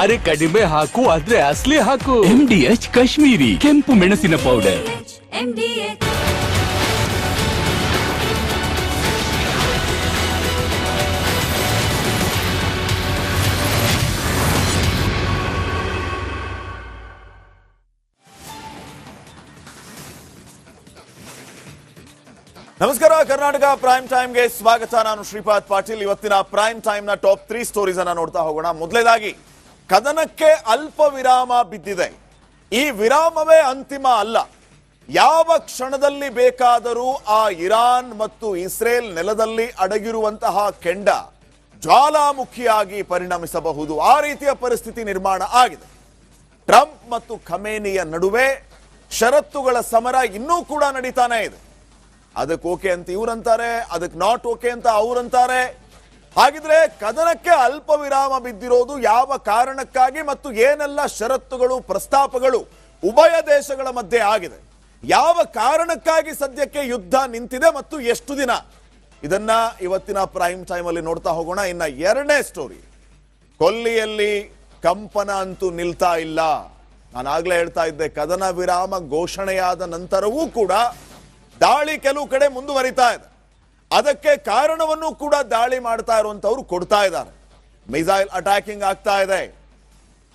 ಅರೆ ಕಡಿಮೆ ಹಾಕು ಆದ್ರೆ ಅಸ್ಲಿ ಹಾಕು. MDH ಕಾಶ್ಮೀರಿ ಕೆಂಪು ಮೆಣಸಿನ ಪೌಡರ್. ನಮಸ್ಕಾರ, ಕರ್ನಾಟಕ ಪ್ರೈಮ್ ಟೈಮ್ಗೆ ಸ್ವಾಗತ. ನಾನು ಶ್ರೀಪಾದ್ ಪಾಟೀಲ್. ಇವತ್ತಿನ ಪ್ರೈಮ್ ಟೈಮ್ ನ ಟಾಪ್ 3 ಸ್ಟೋರೀಸ್ ಅನ್ನ ನೋಡ್ತಾ ಹೋಗೋಣ. ಮೊದಲನೇದಾಗಿ, ಕದನಕ್ಕೆ ಅಲ್ಪ ವಿರಾಮ ಬಿದ್ದಿದೆ. ಈ ವಿರಾಮವೇ ಅಂತಿಮ ಅಲ್ಲ. ಯಾವ ಕ್ಷಣದಲ್ಲಿ ಬೇಕಾದರೂ ಆ ಇರಾನ್ ಮತ್ತು ಇಸ್ರೇಲ್ ನೆಲದಲ್ಲಿ ಅಡಗಿರುವಂತಹ ಕೆಂಡ ಜ್ವಾಲಾಮುಖಿಯಾಗಿ ಪರಿಣಮಿಸಬಹುದು. ಆ ರೀತಿಯ ಪರಿಸ್ಥಿತಿ ನಿರ್ಮಾಣ ಆಗಿದೆ. ಟ್ರಂಪ್ ಮತ್ತು ಖಮೇನಿಯ ನಡುವೆ ಷರತ್ತುಗಳ ಸಮರ ಇನ್ನೂ ಕೂಡ ನಡೀತಾನೆ ಇದೆ. ಅದಕ್ಕೆ ಓಕೆ ಅಂತ ಇವರಂತಾರೆ, ಅದಕ್ಕೆ ನಾಟ್ ಓಕೆ ಅಂತ ಅವರಂತಾರೆ. ಹಾಗಿದ್ರೆ ಕದನಕ್ಕೆ ಅಲ್ಪ ವಿರಾಮ ಬಿದ್ದಿರೋದು ಯಾವ ಕಾರಣಕ್ಕಾಗಿ ಮತ್ತು ಏನೆಲ್ಲ ಷರತ್ತುಗಳು, ಪ್ರಸ್ತಾಪಗಳು ಉಭಯ ದೇಶಗಳ ಮಧ್ಯೆ ಆಗಿದೆ? ಯಾವ ಕಾರಣಕ್ಕಾಗಿ ಸದ್ಯಕ್ಕೆ ಯುದ್ಧ ನಿಂತಿದೆ ಮತ್ತು ಎಷ್ಟು ದಿನ? ಇದನ್ನ ಇವತ್ತಿನ ಪ್ರೈಮ್ ಟೈಮ್ ಅಲ್ಲಿ ನೋಡ್ತಾ ಹೋಗೋಣ. ಇನ್ನ ಎರಡನೇ ಸ್ಟೋರಿ, ಕೊಲ್ಲಿಯಲ್ಲಿ ಕಂಪನ ಅಂತೂ ನಿಲ್ತಾ ಇಲ್ಲ. ನಾನು ಆಗ್ಲೇ ಹೇಳ್ತಾ ಇದ್ದೆ, ಕದನ ವಿರಾಮ ಘೋಷಣೆಯಾದ ನಂತರವೂ ಕೂಡ ದಾಳಿ ಕೆಲವು ಕಡೆ ಮುಂದುವರಿತಾ ಇದೆ. ಅದಕ್ಕೆ ಕಾರಣವನ್ನು ಕೂಡ ದಾಳಿ ಮಾಡ್ತಾ ಇರುವಂತವ್ರು ಕೊಡ್ತಾ ಇದ್ದಾರೆ. ಮಿಸೈಲ್ ಅಟ್ಯಾಕಿಂಗ್ ಆಗ್ತಾ ಇದೆ.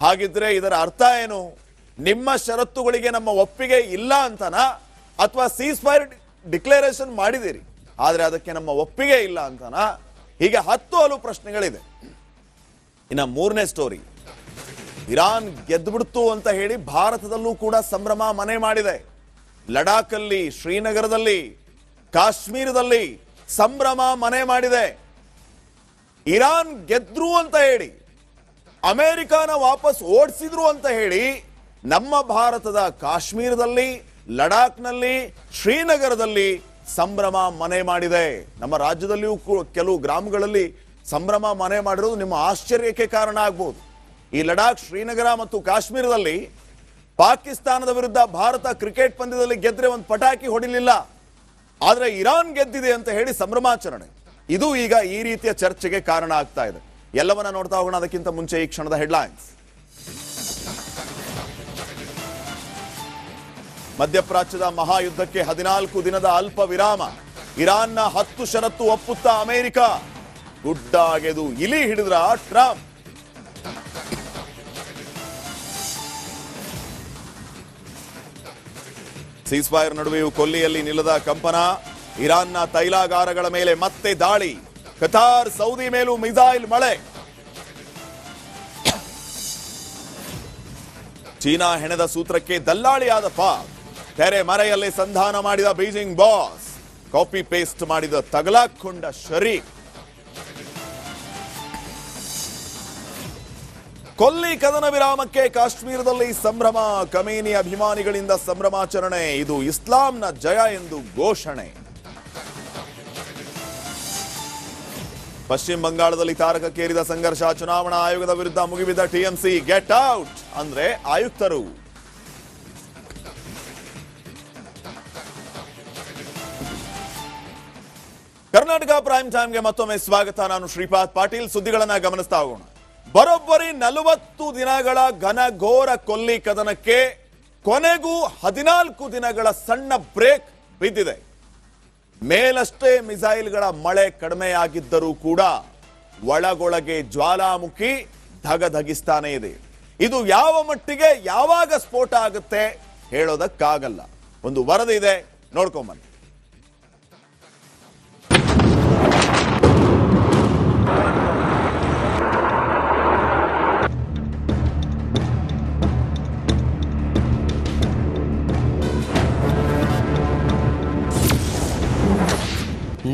ಹಾಗಿದ್ರೆ ಇದರ ಅರ್ಥ ಏನು? ನಿಮ್ಮ ಷರತ್ತುಗಳಿಗೆ ನಮ್ಮ ಒಪ್ಪಿಗೆ ಇಲ್ಲ ಅಂತನಾ, ಅಥವಾ ಸೀಸ್ ಫೈರ್ ಡಿಕ್ಲರೇಷನ್ ಮಾಡಿದಿರಿ ಆದ್ರೆ ಅದಕ್ಕೆ ನಮ್ಮ ಒಪ್ಪಿಗೆ ಇಲ್ಲ ಅಂತನಾ? ಹೀಗೆ 10 ಹಲವು ಪ್ರಶ್ನೆಗಳಿದೆ. ಇನ್ನ ಮೂರನೇ ಸ್ಟೋರಿ, ಇರಾನ್ ಗೆದ್ದುಬಿಡ್ತು ಅಂತ ಹೇಳಿ ಭಾರತದಲ್ಲೂ ಕೂಡ ಸಂಭ್ರಮ ಮನೆ ಮಾಡಿದೆ. ಲಡಾಖಲ್ಲಿ, ಶ್ರೀನಗರದಲ್ಲಿ, ಕಾಶ್ಮೀರದಲ್ಲಿ ಸಂಭ್ರಮ ಮನೆ ಮಾಡಿದೆ. ಇರಾನ್ ಗೆದ್ರು ಅಂತ ಹೇಳಿ, ಅಮೆರಿಕಾನ ವಾಪಸ್ ಓಡಿಸಿದ್ರು ಅಂತ ಹೇಳಿ ನಮ್ಮ ಭಾರತದ ಕಾಶ್ಮೀರದಲ್ಲಿ, ಲಡಾಖ್ನಲ್ಲಿ, ಶ್ರೀನಗರದಲ್ಲಿ ಸಂಭ್ರಮ ಮನೆ ಮಾಡಿದೆ. ನಮ್ಮ ರಾಜ್ಯದಲ್ಲಿಯೂ ಕೆಲವು ಗ್ರಾಮಗಳಲ್ಲಿ ಸಂಭ್ರಮ ಮನೆ ಮಾಡಿರೋದು ನಿಮ್ಮ ಆಶ್ಚರ್ಯಕ್ಕೆ ಕಾರಣ ಆಗ್ಬೋದು. ಈ ಲಡಾಖ್, ಶ್ರೀನಗರ ಮತ್ತು ಕಾಶ್ಮೀರದಲ್ಲಿ ಪಾಕಿಸ್ತಾನದ ವಿರುದ್ಧ ಭಾರತ ಕ್ರಿಕೆಟ್ ಪಂದ್ಯದಲ್ಲಿ ಗೆದ್ರೆ ಒಂದು ಪಟಾಕಿ ಹೊಡಿಲಿಲ್ಲ. ಆದ್ರೆ ಇರಾನ್ ಗೆದ್ದಿದೆ ಅಂತ ಹೇಳಿ ಸಂಭ್ರಮಾಚರಣೆ. ಇದು ಈಗ ಈ ರೀತಿಯ ಚರ್ಚೆಗೆ ಕಾರಣ ಆಗ್ತಾ ಇದೆ. ಎಲ್ಲವನ್ನ ನೋಡ್ತಾ ಹೋಗೋಣ. ಅದಕ್ಕಿಂತ ಮುಂಚೆ ಈ ಕ್ಷಣದ ಹೆಡ್ಲೈನ್ಸ್. ಮಧ್ಯಪ್ರಾಚ್ಯದ ಮಹಾಯುದ್ಧಕ್ಕೆ 14 ದಿನದ ಅಲ್ಪ ವಿರಾಮ. ಇರಾನ್ನ 10 ಷರತ್ತು ಒಪ್ಪುತ್ತಾ ಅಮೆರಿಕ. ಗುಡ್ಡ ಅಗೆದು ಇಲಿ ಹಿಡಿದ್ರ ಟ್ರಂಪ್. ಸೀಸ್ ಫೈರ್ ನಡುವೆಯೂ ಕೊಲ್ಲಿಯಲ್ಲಿ ನಿಲ್ಲದ ಕಂಪನ. ಇರಾನ್ನ ತೈಲಾಗಾರಗಳ ಮೇಲೆ ಮತ್ತೆ ದಾಳಿ. ಕತಾರ್, ಸೌದಿ ಮೇಲೂ ಮಿಸೈಲ್ ಮಳೆ. ಚೀನಾ ಹೆಣೆದ ಸೂತ್ರಕ್ಕೆ ದಲ್ಲಾಳಿಯಾದ ಪಾಕ್. ತೆರೆ ಮರೆಯಲ್ಲೇ ಸಂಧಾನ ಮಾಡಿದ ಬೀಜಿಂಗ್ ಬಾಸ್. ಕಾಪಿ ಪೇಸ್ಟ್ ಮಾಡಿದ ತಗಲಾಕೊಂಡ ಶರೀಫ್. ಕೊಲ್ಲಿ ಕದನ ವಿರಾಮಕ್ಕೆ ಕಾಶ್ಮೀರದಲ್ಲಿ ಸಂಭ್ರಮ. ಖಮೇನಿ ಅಭಿಮಾನಿಗಳಿಂದ ಸಂಭ್ರಮಾಚರಣೆ. ಇದು ಇಸ್ಲಾಂನ ಜಯ ಎಂದು ಘೋಷಣೆ. ಪಶ್ಚಿಮ ಬಂಗಾಳದಲ್ಲಿ ತಾರಕಕ್ಕೇರಿದ ಸಂಘರ್ಷ. ಚುನಾವಣಾ ಆಯೋಗದ ವಿರುದ್ಧ ಮುಗಿಬಿದ್ದ ಟಿಎಂಸಿ. ಗೆಟ್ ಔಟ್ ಅಂದ್ರೆ ಆಯುಕ್ತರು. ಕರ್ನಾಟಕ ಪ್ರೈಮ್ ಟೈಮ್ಗೆ ಮತ್ತೊಮ್ಮೆ ಸ್ವಾಗತ. ನಾನು ಶ್ರೀಪಾದ್ ಪಾಟೀಲ್. ಸುದ್ದಿಗಳನ್ನ ಗಮನಿಸ್ತಾ ಹೋಗೋಣ. ಬರೋಬ್ಬರಿ 40 ದಿನಗಳ ಘನಘೋರ ಕೊಲ್ಲಿ ಕದನಕ್ಕೆ ಕೊನೆಗೂ 14 ದಿನಗಳ ಸಣ್ಣ ಬ್ರೇಕ್ ಬಿದ್ದಿದೆ. ಮೇಲಷ್ಟೇ ಮಿಸೈಲ್ಗಳ ಮಳೆ ಕಡಿಮೆಯಾಗಿದ್ದರೂ ಕೂಡ ಒಳಗೊಳಗೆ ಜ್ವಾಲಾಮುಖಿ ಧಗಧಗಿಸ್ತಾನೆ ಇದೆ. ಇದು ಯಾವ ಮಟ್ಟಿಗೆ ಯಾವಾಗ ಸ್ಫೋಟ ಆಗುತ್ತೆ ಹೇಳೋದಕ್ಕಾಗಲ್ಲ. ಒಂದು ವರದಿ ಇದೆ, ನೋಡ್ಕೊಂಬನ್ನಿ.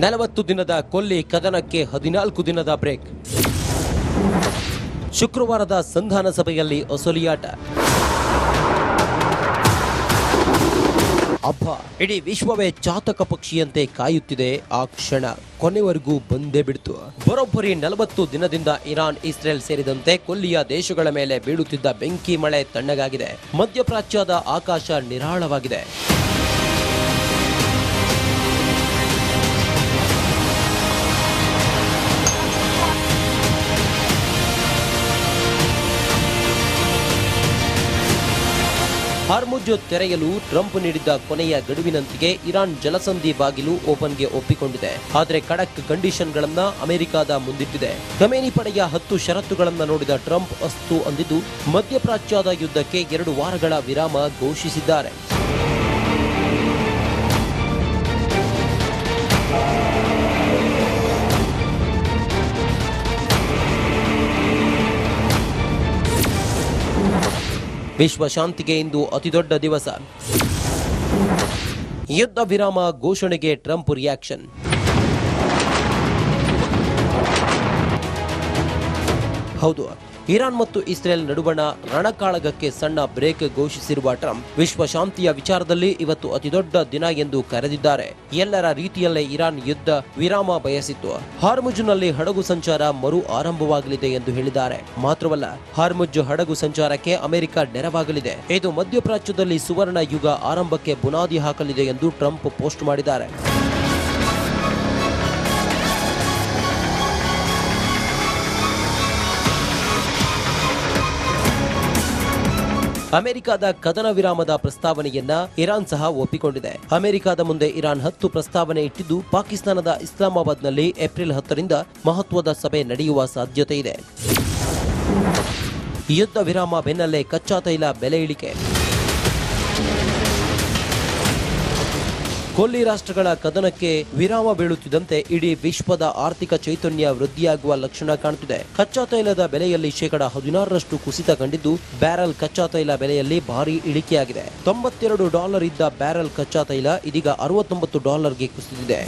ನಲವತ್ತು ದಿನದ ಕೊಲ್ಲಿ ಕದನಕ್ಕೆ 14 ದಿನದ ಬ್ರೇಕ್. ಶುಕ್ರವಾರದ ಸಂಧಾನ ಸಭೆಯಲ್ಲಿ ಅಸಲಿಯಾಟ. ಅಬ್ಬಾ, ಇಡೀ ವಿಶ್ವವೇ ಚಾತಕ ಪಕ್ಷಿಯಂತೆ ಕಾಯುತ್ತಿದೆ. ಆ ಕ್ಷಣ ಕೊನೆವರೆಗೂ ಬಂದೇ ಬಿಡ್ತು. ಬರೋಬ್ಬರಿ 40 ದಿನದಿಂದ ಇರಾನ್, ಇಸ್ರೇಲ್ ಸೇರಿದಂತೆ ಕೊಲ್ಲಿಯ ದೇಶಗಳ ಮೇಲೆ ಬೀಳುತ್ತಿದ್ದ ಬೆಂಕಿ ಮಳೆ ತಣ್ಣಗಾಗಿದೆ. ಮಧ್ಯಪ್ರಾಚ್ಯದ ಆಕಾಶ ನಿರಾಳವಾಗಿದೆ. ಹಾರ್ಮುಜ್ ತೆರೆಯಲು ಟ್ರಂಪ್ ನೀಡಿದ್ದ ಕೊನೆಯ ಗಡುವಿನಂತೆಯೇ ಇರಾನ್ ಜಲಸಂಧಿ ಬಾಗಿಲು ಓಪನ್ಗೆ ಒಪ್ಪಿಕೊಂಡಿದೆ. ಆದರೆ ಖಡಕ್ ಕಂಡೀಷನ್ಗಳನ್ನ ಅಮೆರಿಕದ ಮುಂದಿಟ್ಟಿದೆ. ಖಮೇನಿ ಪಡೆಯ 10 ಷರತ್ತುಗಳನ್ನ ನೋಡಿದ ಟ್ರಂಪ್ ಅಸ್ತು ಅಂದಿದ್ದು ಮಧ್ಯಪ್ರಾಚ್ಯದ ಯುದ್ಧಕ್ಕೆ 2 ವಾರಗಳ ವಿರಾಮ ಘೋಷಿಸಿದ್ದಾರೆ. ವಿಶ್ವ ಶಾಂತಿಗೆ ಇಂದು ಅತಿದೊಡ್ಡ ದಿವಸ. ಯುದ್ಧ ವಿರಾಮ ಘೋಷಣೆಗೆ ಟ್ರಂಪ್ ರಿಯಾಕ್ಷನ್. ಹೌದು, ಇರಾನ್ ಮತ್ತು ಇಸ್ರೇಲ್ ನಡುವಣ ರಣಕಾಳಗಕ್ಕೆ ಸಣ್ಣ ಬ್ರೇಕ್ ಘೋಷಿಸಿರುವ ಟ್ರಂಪ್ ವಿಶ್ವ ಶಾಂತಿಯ ವಿಚಾರದಲ್ಲಿ ಇವತ್ತು ಅತಿದೊಡ್ಡ ದಿನ ಎಂದು ಕರೆದಿದ್ದಾರೆ. ಎಲ್ಲರ ರೀತಿಯಲ್ಲೇ ಇರಾನ್ ಯುದ್ಧ ವಿರಾಮ ಬಯಸಿತ್ತು. ಹಾರ್ಮುಜ್ನಲ್ಲಿ ಹಡಗು ಸಂಚಾರ ಮರು ಆರಂಭವಾಗಲಿದೆ ಎಂದು ಹೇಳಿದ್ದಾರೆ. ಮಾತ್ರವಲ್ಲ, ಹಾರ್ಮುಜ್ ಹಡಗು ಸಂಚಾರಕ್ಕೆ ಅಮೆರಿಕ ನೆರವಾಗಲಿದೆ. ಇದು ಮಧ್ಯಪ್ರಾಚ್ಯದಲ್ಲಿ ಸುವರ್ಣ ಯುಗ ಆರಂಭಕ್ಕೆ ಬುನಾದಿ ಹಾಕಲಿದೆ ಎಂದು ಟ್ರಂಪ್ ಪೋಸ್ಟ್ ಮಾಡಿದ್ದಾರೆ. ಅಮೆರಿಕದ ಕದನ ವಿರಾಮದ ಪ್ರಸ್ತಾವನೆಯನ್ನ ಇರಾನ್ ಸಹ ಒಪ್ಪಿಕೊಂಡಿದೆ. ಅಮೆರಿಕದ ಮುಂದೆ ಇರಾನ್ 10 ಪ್ರಸ್ತಾವನೆ ಇಟ್ಟಿದ್ದು, ಪಾಕಿಸ್ತಾನದ ಇಸ್ಲಾಮಾಬಾದ್ನಲ್ಲಿ ಏಪ್ರಿಲ್ 10ರಿಂದ ಮಹತ್ವದ ಸಭೆ ನಡೆಯುವ ಸಾಧ್ಯತೆ ಇದೆ. ಯುದ್ಧ ವಿರಾಮ ಬೆನ್ನಲ್ಲೇ ಕಚ್ಚಾ ತೈಲ ಬೆಲೆ ಇಳಿಕೆ. ಕೊಲ್ಲಿ ರಾಷ್ಟ್ರಗಳ ಕದನಕ್ಕೆ ವಿರಾಮ ಬೀಳುತ್ತಿದ್ದಂತೆ ಇಡೀ ವಿಶ್ವದ ಆರ್ಥಿಕ ಚೈತನ್ಯ ವೃದ್ಧಿಯಾಗುವ ಲಕ್ಷಣ ಕಾಣುತ್ತಿದೆ. ಕಚ್ಚಾ ತೈಲದ ಬೆಲೆಯಲ್ಲಿ $16 ಕುಸಿತ ಕಂಡಿದ್ದು, ಬ್ಯಾರೆಲ್ ಕಚ್ಚಾ ತೈಲ ಬೆಲೆಯಲ್ಲಿ ಭಾರಿ ಇಳಿಕೆಯಾಗಿದೆ. $92 ಇದ್ದ ಬ್ಯಾರೆಲ್ ಕಚ್ಚಾ ತೈಲ ಇದೀಗ $69ಗೆ ಕುಸಿದಿದೆ.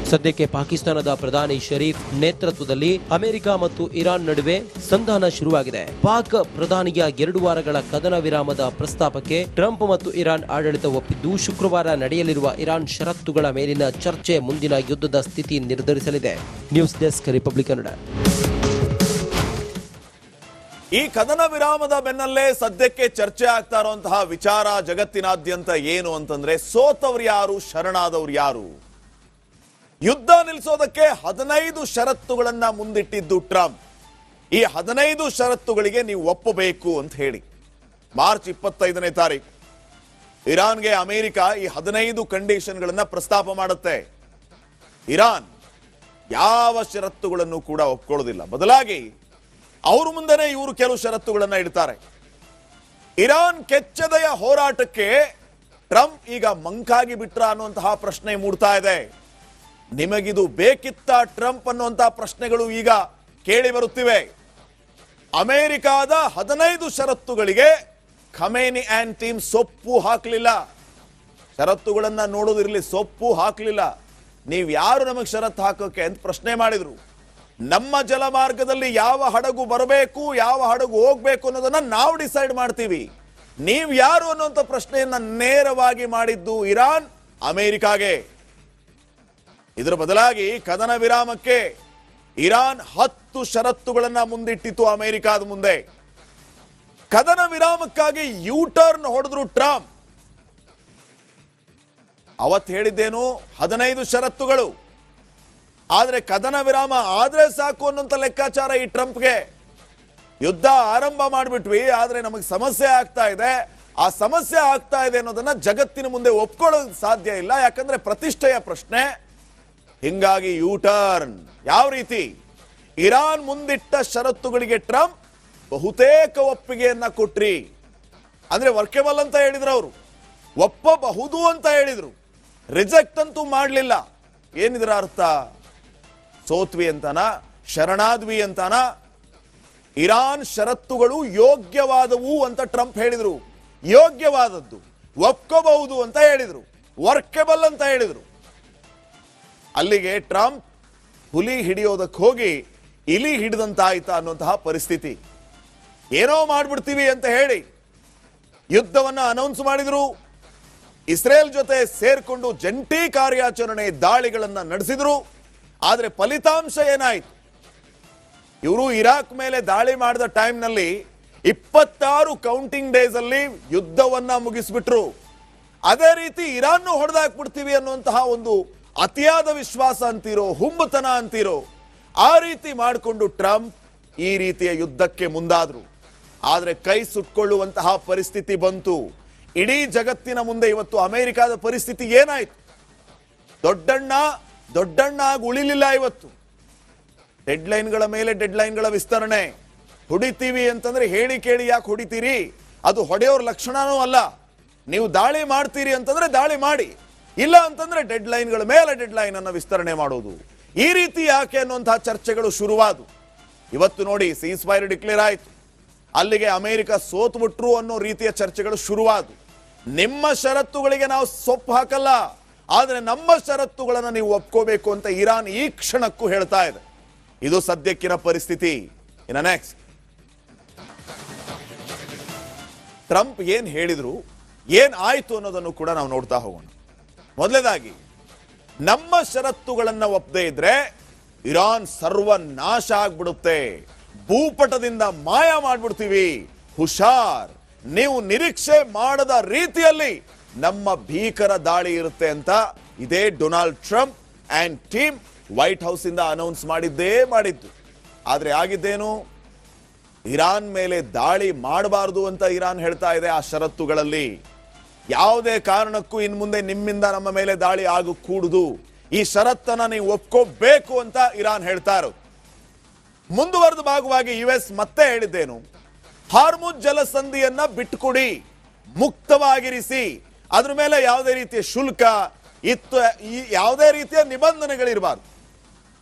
ಸದ್ಯಕ್ಕೆ ಪಾಕಿಸ್ತಾನದ ಪ್ರಧಾನಿ ಶರೀಫ್ ನೇತೃತ್ವದಲ್ಲಿ ಅಮೆರಿಕ ಮತ್ತು ಇರಾನ್ ನಡುವೆ ಸಂಧಾನ ಶುರುವಾಗಿದೆ. ಪಾಕ್ ಪ್ರಧಾನಿಯ 2 ವಾರಗಳ ಕದನ ವಿರಾಮದ ಪ್ರಸ್ತಾಪಕ್ಕೆ ಟ್ರಂಪ್ ಮತ್ತು ಇರಾನ್ ಆಡಳಿತ ಒಪ್ಪಿದ್ದು, ಶುಕ್ರವಾರ ನಡೆಯಲಿರುವ ಇರಾನ್ ಷರತ್ತುಗಳ ಮೇಲಿನ ಚರ್ಚೆ ಮುಂದಿನ ಯುದ್ಧದ ಸ್ಥಿತಿ ನಿರ್ಧರಿಸಲಿದೆ. News desk, Republic Kannada. ಈ ಕದನ ವಿರಾಮದ ಬೆನ್ನಲ್ಲೇ ಸದ್ಯಕ್ಕೆ ಚರ್ಚೆ ಆಗ್ತಾ ಇರುವಂತಹ ವಿಚಾರ ಜಗತ್ತಿನಾದ್ಯಂತ ಏನು ಅಂತಂದ್ರೆ, ಸೋತವ್ರು ಯಾರು, ಶರಣಾದವ್ರು ಯಾರು? ಯುದ್ಧ ನಿಲ್ಲಿಸೋದಕ್ಕೆ 15 ಷರತ್ತುಗಳನ್ನ ಮುಂದಿಟ್ಟಿದ್ದು ಟ್ರಂಪ್. ಈ 15 ಷರತ್ತುಗಳಿಗೆ ನೀವು ಒಪ್ಪಬೇಕು ಅಂತ ಹೇಳಿ ಮಾರ್ಚ್ 25ನೇ ತಾರೀಕು ಇರಾನ್ಗೆ ಅಮೆರಿಕ ಈ 15 ಕಂಡೀಷನ್ಗಳನ್ನ ಪ್ರಸ್ತಾಪ ಮಾಡುತ್ತೆ. ಇರಾನ್ ಯಾವ ಷರತ್ತುಗಳನ್ನು ಕೂಡ ಒಪ್ಕೊಳ್ಳೋದಿಲ್ಲ. ಬದಲಾಗಿ ಅವ್ರ ಮುಂದೆನೆ ಇವರು ಕೆಲವು ಷರತ್ತುಗಳನ್ನ ಇಡ್ತಾರೆ. ಇರಾನ್ ಕೆಚ್ಚೆದೆಯ ಹೋರಾಟಕ್ಕೆ ಟ್ರಂಪ್ ಈಗ ಮಂಕಾಗಿ ಬಿಟ್ರ ಅನ್ನುವಂತಹ ಪ್ರಶ್ನೆ ಮೂಡ್ತಾ ಇದೆ. ನಿಮಗಿದು ಬೇಕಿತ್ತ ಟ್ರಂಪ್ ಅನ್ನುವಂತಹ ಪ್ರಶ್ನೆಗಳು ಈಗ ಕೇಳಿ ಬರುತ್ತಿವೆ. ಅಮೆರಿಕಾದ 15 ಷರತ್ತುಗಳಿಗೆ ಖಮೇನಿ ಆ್ಯಂಡ್ ಟೀಮ್ ಸೊಪ್ಪು ಹಾಕಲಿಲ್ಲ. ಷರತ್ತುಗಳನ್ನ ನೋಡೋದಿರಲಿ, ಸೊಪ್ಪು ಹಾಕಲಿಲ್ಲ. ನೀವು ಯಾರು ನಮಗೆ ಷರತ್ತು ಹಾಕೋಕೆ ಅಂತ ಪ್ರಶ್ನೆ ಮಾಡಿದ್ರು. ನಮ್ಮ ಜಲಮಾರ್ಗದಲ್ಲಿ ಯಾವ ಹಡಗು ಬರಬೇಕು, ಯಾವ ಹಡಗು ಹೋಗ್ಬೇಕು ಅನ್ನೋದನ್ನ ನಾವು ಡಿಸೈಡ್ ಮಾಡ್ತೀವಿ. ನೀವು ಯಾರು ಅನ್ನುವಂಥ ಪ್ರಶ್ನೆಯನ್ನ ನೇರವಾಗಿ ಮಾಡಿದ್ದು ಇರಾನ್ ಅಮೆರಿಕಾಗೆ. ಇದರ ಬದಲಾಗಿ ಕದನ ವಿರಾಮಕ್ಕೆ ಇರಾನ್ 10 ಷರತ್ತುಗಳನ್ನ ಮುಂದಿಟ್ಟಿತ್ತು ಅಮೆರಿಕಾದ ಮುಂದೆ. ಕದನ ವಿರಾಮಕ್ಕಾಗಿ ಯೂಟರ್ನ್ ಹೊಡೆದ್ರು ಟ್ರಂಪ್. ಅವತ್ತು ಹೇಳಿದ್ದೇನು, 15 ಷರತ್ತುಗಳು, ಆದ್ರೆ ಕದನ ವಿರಾಮ ಆದ್ರೆ ಸಾಕು ಅನ್ನೋಂಥ ಲೆಕ್ಕಾಚಾರ ಈ ಟ್ರಂಪ್ಗೆ. ಯುದ್ಧ ಆರಂಭ ಮಾಡಿಬಿಟ್ವಿ, ಆದ್ರೆ ನಮಗೆ ಸಮಸ್ಯೆ ಆಗ್ತಾ ಇದೆ. ಆ ಸಮಸ್ಯೆ ಆಗ್ತಾ ಇದೆ ಅನ್ನೋದನ್ನ ಜಗತ್ತಿನ ಮುಂದೆ ಒಪ್ಕೊಳ್ಳೋದು ಸಾಧ್ಯ ಇಲ್ಲ, ಯಾಕಂದ್ರೆ ಪ್ರತಿಷ್ಠೆಯ ಪ್ರಶ್ನೆ. ಹಿಂಗಾಗಿ ಯೂಟರ್ನ್. ಯಾವ ರೀತಿ? ಇರಾನ್ ಮುಂದಿಟ್ಟ ಷರತ್ತುಗಳಿಗೆ ಟ್ರಂಪ್ ಬಹುತೇಕ ಒಪ್ಪಿಗೆಯನ್ನ ಕೊಟ್ರಿ. ಅಂದ್ರೆ ವರ್ಕೆಬಲ್ ಅಂತ ಹೇಳಿದ್ರು, ಅವರು ಒಪ್ಪಬಹುದು ಅಂತ ಹೇಳಿದ್ರು, ರಿಜೆಕ್ಟ್ ಅಂತೂ ಮಾಡಲಿಲ್ಲ. ಏನಿದ್ರ ಅರ್ಥ? ಸೋತ್ವಿ ಅಂತಾನ, ಶರಣಾದ್ವಿ ಅಂತಾನ? ಇರಾನ್ ಷರತ್ತುಗಳು ಯೋಗ್ಯವಾದವು ಅಂತ ಟ್ರಂಪ್ ಹೇಳಿದ್ರು. ಯೋಗ್ಯವಾದದ್ದು, ಒಪ್ಕೋಬಹುದು ಅಂತ ಹೇಳಿದ್ರು, ವರ್ಕೆಬಲ್ ಅಂತ ಹೇಳಿದ್ರು. ಅಲ್ಲಿಗೆ ಟ್ರಂಪ್ ಹುಲಿ ಹಿಡಿಯೋದಕ್ಕೆ ಹೋಗಿ ಇಲಿ ಹಿಡಿದಂತಾಯ್ತಾ ಅನ್ನುವಂತಹ ಪರಿಸ್ಥಿತಿ. ಏನೋ ಮಾಡ್ಬಿಡ್ತೀವಿ ಅಂತ ಹೇಳಿ ಯುದ್ಧವನ್ನ ಅನೌನ್ಸ್ ಮಾಡಿದ್ರು. ಇಸ್ರೇಲ್ ಜೊತೆ ಸೇರ್ಕೊಂಡು ಜಂಟಿ ಕಾರ್ಯಾಚರಣೆ ದಾಳಿಗಳನ್ನ ನಡೆಸಿದ್ರು. ಆದ್ರೆ ಫಲಿತಾಂಶ ಏನಾಯ್ತು? ಇವರು ಇರಾಕ್ ಮೇಲೆ ದಾಳಿ ಮಾಡಿದ ಟೈಮ್ನಲ್ಲಿ 26 ಕೌಂಟಿಂಗ್ ಡೇಸ್ ಅಲ್ಲಿ ಯುದ್ಧವನ್ನ ಮುಗಿಸ್ಬಿಟ್ರು. ಅದೇ ರೀತಿ ಇರಾನ್ ಹೊಡೆದಾಕ್ಬಿಡ್ತೀವಿ ಅನ್ನುವಂತಹ ಒಂದು ಅತಿಯಾದ ವಿಶ್ವಾಸ ಅಂತೀರೋ, ಹುಂಬತನ ಅಂತೀರೋ, ಆ ರೀತಿ ಮಾಡಿಕೊಂಡು ಟ್ರಂಪ್ ಈ ರೀತಿಯ ಯುದ್ಧಕ್ಕೆ ಮುಂದಾದ್ರು. ಆದರೆ ಕೈ ಸುಟ್ಕೊಳ್ಳುವಂತಹ ಪರಿಸ್ಥಿತಿ ಬಂತು. ಇಡೀ ಜಗತ್ತಿನ ಮುಂದೆ ಇವತ್ತು ಅಮೆರಿಕಾದ ಪರಿಸ್ಥಿತಿ ಏನಾಯ್ತು? ದೊಡ್ಡಣ್ಣ ಆಗಿ ಉಳಿಲಿಲ್ಲ. ಇವತ್ತು ಡೆಡ್ಲೈನ್ಗಳ ಮೇಲೆ ಡೆಡ್ಲೈನ್ಗಳ ವಿಸ್ತರಣೆ. ಹೊಡಿತೀವಿ ಅಂತಂದ್ರೆ ಹೇಳಿ ಕೇಳಿ ಯಾಕೆ ಹೊಡಿತೀರಿ? ಅದು ಹೊಡೆಯೋರ್ ಲಕ್ಷಣನೂ ಅಲ್ಲ. ನೀವು ದಾಳಿ ಮಾಡ್ತೀರಿ ಅಂತಂದ್ರೆ ದಾಳಿ ಮಾಡಿ, ಇಲ್ಲ ಅಂತಂದ್ರೆ ಡೆಡ್ಲೈನ್ಗಳ ಮೇಲೆ ಡೆಡ್ಲೈನ್ ಅನ್ನು ವಿಸ್ತರಣೆ ಮಾಡೋದು. ಈ ರೀತಿ ಯಾಕೆ ಅನ್ನುವಂತಹ ಚರ್ಚೆಗಳು ಶುರುವಾದವು. ಇವತ್ತು ನೋಡಿ, ಸೀಸ್ ಫೈರ್ ಡಿಕ್ಲೇರ್ ಆಯಿತು, ಅಲ್ಲಿಗೆ ಅಮೆರಿಕ ಸೋತ್ಬಿಟ್ರು ಅನ್ನೋ ರೀತಿಯ ಚರ್ಚೆಗಳು ಶುರುವಾದವು. ನಿಮ್ಮ ಷರತ್ತುಗಳಿಗೆ ನಾವು ಸೊಪ್ಪು ಹಾಕಲ್ಲ, ಆದರೆ ನಮ್ಮ ಷರತ್ತುಗಳನ್ನು ನೀವು ಒಪ್ಕೋಬೇಕು ಅಂತ ಇರಾನ್ ಈ ಕ್ಷಣಕ್ಕೂ ಹೇಳ್ತಾ ಇದೆ. ಇದು ಸದ್ಯಕ್ಕಿನ ಪರಿಸ್ಥಿತಿ. ಇನ್ನು ನೆಕ್ಸ್ಟ್, ಟ್ರಂಪ್ ಏನ್ ಹೇಳಿದ್ರು, ಏನ್ ಆಯ್ತು ಅನ್ನೋದನ್ನು ಕೂಡ ನಾವು ನೋಡ್ತಾ ಹೋಗೋಣ. ಮೊದಲನೇದಾಗಿ, ನಮ್ಮ ಷರತ್ತುಗಳನ್ನ ಒಪ್ಪದೇ ಇದ್ರೆ ಇರಾನ್ ಸರ್ವನಾಶ ಆಗ್ಬಿಡುತ್ತೆ, ಭೂಪಟದಿಂದ ಮಾಯ ಮಾಡ್ಬಿಡ್ತೀವಿ, ಹುಷಾರ್, ನೀವು ನಿರೀಕ್ಷೆ ಮಾಡದ ರೀತಿಯಲ್ಲಿ ನಮ್ಮ ಭೀಕರ ದಾಳಿ ಇರುತ್ತೆ ಅಂತ ಇದೇ Donald Trump and team white house ಇಂದ ಅನೌನ್ಸ್ ಮಾಡಿದ್ದು. ಆದ್ರೆ ಆಗಿದ್ದೇನು? ಇರಾನ್ ಮೇಲೆ ದಾಳಿ ಮಾಡಬಾರದು ಅಂತ ಇರಾನ್ ಹೇಳ್ತಾ ಇದೆ. ಆ ಷರತ್ತುಗಳಲ್ಲಿ ಯಾವುದೇ ಕಾರಣಕ್ಕೂ ಇನ್ ಮುಂದೆ ನಿಮ್ಮಿಂದ ನಮ್ಮ ಮೇಲೆ ದಾಳಿ ಆಗಕೂಡುದು, ಈ ಷರತ್ತನ್ನ ನೀವು ಒಪ್ಕೋಬೇಕು ಅಂತ ಇರಾನ್ ಹೇಳ್ತಾ ಇರೋದು. ಮುಂದುವರೆದ ಭಾಗವಾಗಿ ಯುಎಸ್ ಮತ್ತೆ ಹೇಳಿದ್ದೇನು? ಹಾರ್ಮುಜ್ ಜಲಸಂಧಿಯನ್ನ ಬಿಟ್ಟುಕೊಡಿ, ಮುಕ್ತವಾಗಿರಿಸಿ, ಅದ್ರ ಮೇಲೆ ಯಾವುದೇ ರೀತಿಯ ಶುಲ್ಕ ಯಾವುದೇ ರೀತಿಯ ನಿಬಂಧನೆಗಳಿರಬಾರ್ದು,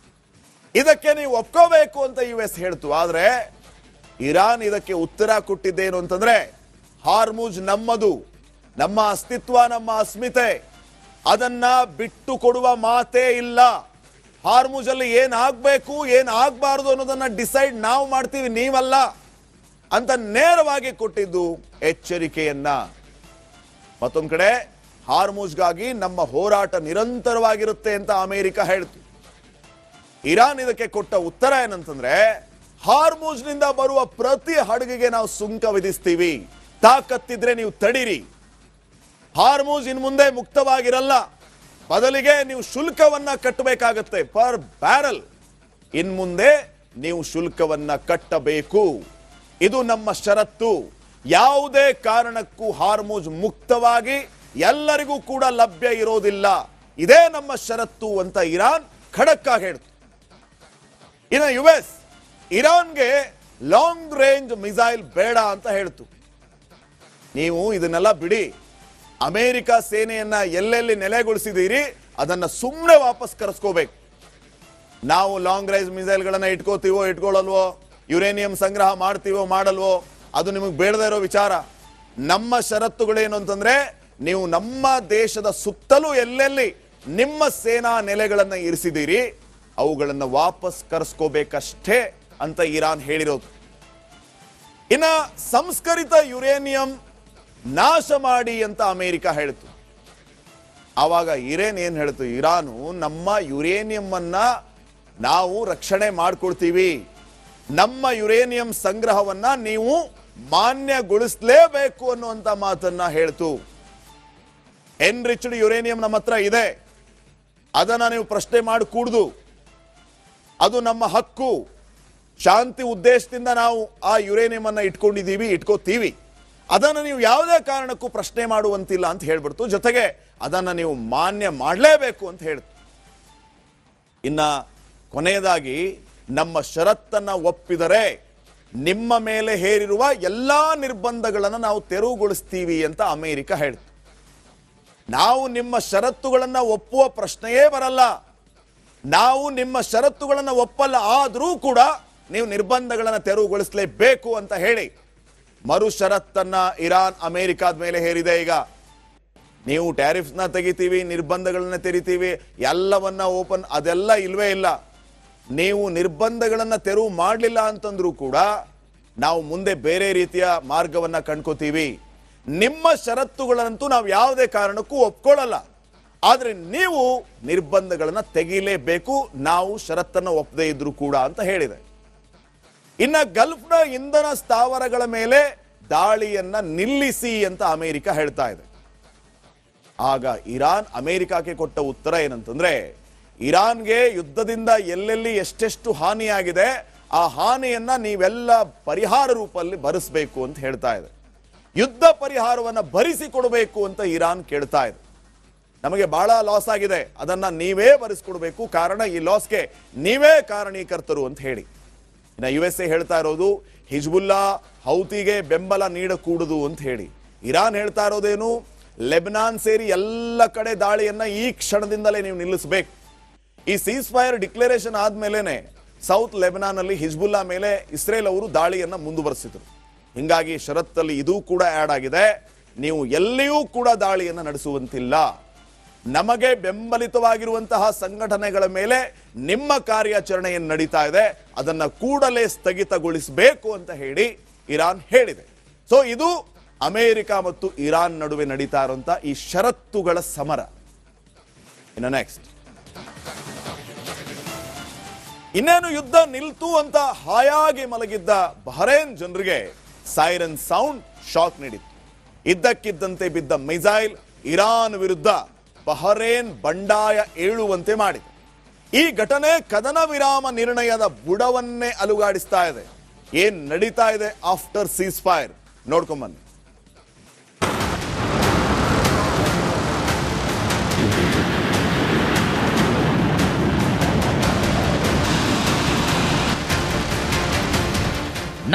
ಇದಕ್ಕೆ ನೀವು ಒಪ್ಕೋಬೇಕು ಅಂತ ಯುಎಸ್ ಹೇಳ್ತು. ಆದ್ರೆ ಇರಾನ್ ಇದಕ್ಕೆ ಉತ್ತರ ಕೊಟ್ಟಿದ್ದೇನು ಅಂತಂದ್ರೆ, ಹಾರ್ಮುಜ್ ನಮ್ಮದು, ನಮ್ಮ ಅಸ್ತಿತ್ವ, ನಮ್ಮ ಅಸ್ಮಿತೆ, ಅದನ್ನ ಬಿಟ್ಟು ಕೊಡುವ ಮಾತೇ ಇಲ್ಲ. ಹಾರ್ಮುಜ್ ಅಲ್ಲಿ ಏನಾಗಬೇಕು ಏನಾಗಬಾರದು ಅನ್ನೋದನ್ನ ಡಿಸೈಡ್ ನಾವು ಮಾಡ್ತೀವಿ, ನೀವಲ್ಲ ಅಂತ ನೇರವಾಗಿ ಕೊಟ್ಟಿದ್ದು ಎಚ್ಚರಿಕೆಯನ್ನ. ಮತ್ತೊಂದು ಕಡೆ ಹಾರ್ಮುಜ್ಗಾಗಿ ನಮ್ಮ ಹೋರಾಟ ನಿರಂತರವಾಗಿರುತ್ತೆ ಅಂತ ಅಮೆರಿಕ ಹೇಳ್ತು. ಇರಾನ್ ಇದಕ್ಕೆ ಕೊಟ್ಟ ಉತ್ತರ ಏನಂತಂದ್ರೆ, ಹಾರ್ಮುಜ್ನಿಂದ ಬರುವ ಪ್ರತಿ ಹಡಗಿಗೆ ನಾವು ಸುಂಕ ವಿಧಿಸ್ತೀವಿ, ತಾಕತ್ತಿದ್ರೆ ನೀವು ತಡೀರಿ, ಹಾರ್ಮುಜ್ ಇನ್ ಮುಂದೆ ಮುಕ್ತವಾಗಿರಲ್ಲ, ಬದಲಿಗೆ ನೀವು ಶುಲ್ಕವನ್ನ ಕಟ್ಟಬೇಕಾಗತ್ತೆ, ಪರ್ ಬ್ಯಾರಲ್ ಇನ್ ಮುಂದೆ ನೀವು ಶುಲ್ಕವನ್ನ ಕಟ್ಟಬೇಕು, ಇದು ನಮ್ಮ ಷರತ್ತು. ಯಾವುದೇ ಕಾರಣಕ್ಕೂ ಹಾರ್ಮುಜ್ ಮುಕ್ತವಾಗಿ ಎಲ್ಲರಿಗೂ ಕೂಡ ಲಭ್ಯ ಇರೋದಿಲ್ಲ, ಇದೇ ನಮ್ಮ ಷರತ್ತು ಅಂತ ಇರಾನ್ ಖಡಕ್ ಆಗಿ ಹೇಳ್ತು. ಇನ್ನು ಯುಎಸ್ ಇರಾನ್ಗೆ ಲಾಂಗ್ ರೇಂಜ್ ಮಿಸೈಲ್ ಬೇಡ ಅಂತ ಹೇಳ್ತು. ನೀವು ಇದನ್ನೆಲ್ಲ ಬಿಡಿ, ಅಮೆರಿಕ ಸೇನೆಯನ್ನ ಎಲ್ಲೆಲ್ಲಿ ನೆಲೆಗೊಳಿಸಿದೀರಿ ಅದನ್ನ ಸುಮ್ಮನೆ ವಾಪಸ್ ಕರೆಸ್ಕೋಬೇಕು. ನಾವು ಲಾಂಗ್ ರೇಂಜ್ ಮಿಸೈಲ್ಗಳನ್ನ ಇಟ್ಕೋತೀವೋ ಇಟ್ಕೊಳ್ಳಲ್ವೋ, ಯುರೇನಿಯಂ ಸಂಗ್ರಹ ಮಾಡ್ತೀವೋ ಮಾಡಲ್ವೋ, ಅದು ನಿಮಗೆ ಬೇಡದೇ ಇರೋ ವಿಚಾರ. ನಮ್ಮ ಷರತ್ತುಗಳೇನು ಅಂತಂದ್ರೆ, ನೀವು ನಮ್ಮ ದೇಶದ ಸುತ್ತಲೂ ಎಲ್ಲೆಲ್ಲಿ ನಿಮ್ಮ ಸೇನಾ ನೆಲೆಗಳನ್ನ ಇರಿಸಿದ್ದೀರಿ ಅವುಗಳನ್ನ ವಾಪಸ್ ಕರೆಸ್ಕೋಬೇಕಷ್ಟೇ ಅಂತ ಇರಾನ್ ಹೇಳಿರೋದು. ಇನ್ನ ಸಂಸ್ಕರಿತ ಯುರೇನಿಯಂ ನಾಶ ಮಾಡಿ ಅಂತ ಅಮೆರಿಕ ಹೇಳಿತು. ಆವಾಗ ಇರಾನ್ ಏನ್ ಹೇಳ್ತು? ಇರಾನು ನಮ್ಮ ಯುರೇನಿಯಂ ಅನ್ನ ನಾವು ರಕ್ಷಣೆ ಮಾಡ್ಕೊಳ್ತೀವಿ, ನಮ್ಮ ಯುರೇನಿಯಂ ಸಂಗ್ರಹವನ್ನ ನೀವು ಮಾನ್ಯಗೊಳಿಸಲೇಬೇಕು ಅನ್ನುವಂತ ಮಾತನ್ನ ಹೇಳ್ತು. ಎನ್ರಿಚ್ಡ್ ಯುರೇನಿಯಂ ನಮ್ಮ ಹತ್ರ ಇದೆ, ಅದನ್ನ ನೀವು ಪ್ರಶ್ನೆ ಮಾಡಕೂಡ್ದು, ಅದು ನಮ್ಮ ಹಕ್ಕು, ಶಾಂತಿ ಉದ್ದೇಶದಿಂದ ನಾವು ಆ ಯುರೇನಿಯಂ ಅನ್ನ ಇಟ್ಕೋತೀವಿ, ಅದನ್ನು ನೀವು ಯಾವುದೇ ಕಾರಣಕ್ಕೂ ಪ್ರಶ್ನೆ ಮಾಡುವಂತಿಲ್ಲ ಅಂತ ಹೇಳ್ಬಿಡ್ತು. ಜೊತೆಗೆ ಅದನ್ನ ನೀವು ಮಾನ್ಯ ಮಾಡಲೇಬೇಕು ಅಂತ ಹೇಳ್ತು. ಇನ್ನ ಕೊನೆಯದಾಗಿ, ನಮ್ಮ ಷರತ್ತನ್ನ ಒಪ್ಪಿದರೆ ನಿಮ್ಮ ಮೇಲೆ ಹೇರಿರುವ ಎಲ್ಲಾ ನಿರ್ಬಂಧಗಳನ್ನು ನಾವು ತೆರವುಗೊಳಿಸ್ತೀವಿ ಅಂತ ಅಮೆರಿಕ ಹೇಳ್ತು. ನಾವು ನಿಮ್ಮ ಷರತ್ತುಗಳನ್ನ ಒಪ್ಪುವ ಪ್ರಶ್ನೆಯೇ ಬರಲ್ಲ, ನಾವು ನಿಮ್ಮ ಷರತ್ತುಗಳನ್ನು ಒಪ್ಪಲ್ಲ, ಆದರೂ ಕೂಡ ನೀವು ನಿರ್ಬಂಧಗಳನ್ನು ತೆರವುಗೊಳಿಸಲೇಬೇಕು ಅಂತ ಹೇಳಿ ಮರು ಷರತ್ತನ್ನ ಇರಾನ್ ಅಮೆರಿಕಾದ ಮೇಲೆ ಹೇರಿದೆ. ಈಗ ನೀವು ಟ್ಯಾರಿಫ್ಸ್ನ ತೆಗಿತೀವಿ, ನಿರ್ಬಂಧಗಳನ್ನ ತೆರಿತೀವಿ, ಎಲ್ಲವನ್ನ ಓಪನ್, ಅದೆಲ್ಲ ಇಲ್ವೇ ಇಲ್ಲ. ನೀವು ನಿರ್ಬಂಧಗಳನ್ನ ತೆರವು ಮಾಡಲಿಲ್ಲ ಅಂತಂದ್ರೂ ಕೂಡ ನಾವು ಮುಂದೆ ಬೇರೆ ರೀತಿಯ ಮಾರ್ಗವನ್ನ ಕಂಡ್ಕೋತೀವಿ. ನಿಮ್ಮ ಷರತ್ತುಗಳನ್ನಂತೂ ನಾವು ಯಾವುದೇ ಕಾರಣಕ್ಕೂ ಒಪ್ಕೊಳ್ಳಲ್ಲ, ಆದ್ರೆ ನೀವು ನಿರ್ಬಂಧಗಳನ್ನ ತೆಗಿಲೇಬೇಕು, ನಾವು ಷರತ್ತನ್ನು ಒಪ್ಪದೇ ಇದ್ರು ಕೂಡ ಅಂತ ಹೇಳಿದೆ. ಇನ್ನ ಗಲ್ಫ್ನ ಇಂಧನ ಸ್ಥಾವರಗಳ ಮೇಲೆ ದಾಳಿಯನ್ನ ನಿಲ್ಲಿಸಿ ಅಂತ ಅಮೆರಿಕ ಹೇಳ್ತಾ ಇದೆ. ಆಗ ಇರಾನ್ ಅಮೆರಿಕಕ್ಕೆ ಕೊಟ್ಟ ಉತ್ತರ ಏನಂತಂದ್ರೆ, ಇರಾನ್ಗೆ ಯುದ್ಧದಿಂದ ಎಲ್ಲೆಲ್ಲಿ ಎಷ್ಟೆಷ್ಟು ಹಾನಿಯಾಗಿದೆ ಆ ಹಾನಿಯನ್ನ ನೀವೆಲ್ಲ ಪರಿಹಾರ ರೂಪದಲ್ಲಿ ಭರಿಸಬೇಕು ಅಂತ ಹೇಳ್ತಾ ಇದೆ. ಯುದ್ಧ ಪರಿಹಾರವನ್ನ ಭರಿಸಿಕೊಡಬೇಕು ಅಂತ ಇರಾನ್ ಕೇಳ್ತಾ ಇದೆ. ನಮಗೆ ಬಹಳ ಲಾಸ್ ಆಗಿದೆ, ಅದನ್ನ ನೀವೇ ಭರಿಸಿಕೊಡ್ಬೇಕು, ಕಾರಣ ಈ ಲಾಸ್ಗೆ ನೀವೇ ಕಾರಣೀಕರ್ತರು ಅಂತ ಹೇಳಿ. ಇನ್ನು USA ಹೇಳ್ತಾ ಇರೋದು ಹಿಜ್ಬುಲ್ಲಾ ಹೌತಿಗೆ ಬೆಂಬಲ ನೀಡಕೂಡದು ಅಂತ ಹೇಳಿ. ಇರಾನ್ ಹೇಳ್ತಾ ಇರೋದೇನು, ಲೆಬನಾನ್ ಸೇರಿ ಎಲ್ಲ ಕಡೆ ದಾಳಿಯನ್ನ ಈ ಕ್ಷಣದಿಂದಲೇ ನೀವು ನಿಲ್ಲಿಸಬೇಕು. ಈ ಸೀಸ್ ಫೈರ್ ಡಿಕ್ಲರೇಷನ್ ಆದ್ಮೇಲೆನೆ ಸೌತ್ ಲೆಬನಾನ್ ಅಲ್ಲಿ ಹಿಜ್ಬುಲ್ಲಾ ಮೇಲೆ ಇಸ್ರೇಲ್ ಅವರು ದಾಳಿಯನ್ನ ಮುಂದುವರೆಸಿದ್ರು. ಹಿಂಗಾಗಿ ಷರತ್ತಲ್ಲಿ ಇದು ಕೂಡ ಆಡ್ ಆಗಿದೆ, ನೀವು ಎಲ್ಲಿಯೂ ಕೂಡ ದಾಳಿಯನ್ನ ನಡೆಸುವಂತಿಲ್ಲ, ನಮಗೆ ಬೆಂಬಲಿತವಾಗಿರುವಂತಹ ಸಂಘಟನೆಗಳ ಮೇಲೆ ನಿಮ್ಮ ಕಾರ್ಯಾಚರಣೆಯನ್ನು ನಡೀತಾ ಇದೆ, ಅದನ್ನ ಕೂಡಲೇ ಸ್ಥಗಿತಗೊಳಿಸಬೇಕು ಅಂತ ಹೇಳಿ ಇರಾನ್ ಹೇಳಿದೆ. ಸೊ ಇದು ಅಮೆರಿಕ ಮತ್ತು ಇರಾನ್ ನಡುವೆ ನಡೀತಾ ಇರುವಂತಹ ಈ ಷರತ್ತುಗಳ ಸಮರ. ಇನ್ನು ನೆಕ್ಸ್ಟ್, ಇನ್ನೇನು ಯುದ್ಧ ನಿಲ್ತು ಅಂತ ಹಾಯಾಗಿ ಮಲಗಿದ್ದ ಬಹರೇನ್ ಜನರಿಗೆ ಸೈರನ್ ಸೌಂಡ್ ಶಾಕ್ ನೀಡಿತ್ತು. ಇದ್ದಕ್ಕಿದ್ದಂತೆ ಬಿದ್ದ ಮಿಸೈಲ್ ಇರಾನ್ ವಿರುದ್ಧ ಬಹರೇನ್ ಬಂಡಾಯ ಏಳುವಂತೆ ಮಾಡಿದೆ. ಈ ಘಟನೆ ಕದನ ವಿರಾಮ ನಿರ್ಣಯದ ಬುಡವನ್ನೇ ಅಲುಗಾಡಿಸ್ತಾ ಇದೆ. ಏನ್ ನಡೀತಾ ಇದೆ ಆಫ್ಟರ್ ಸೀಸ್ ಫೈರ್ ನೋಡ್ಕೊಂಬನ್ನಿ.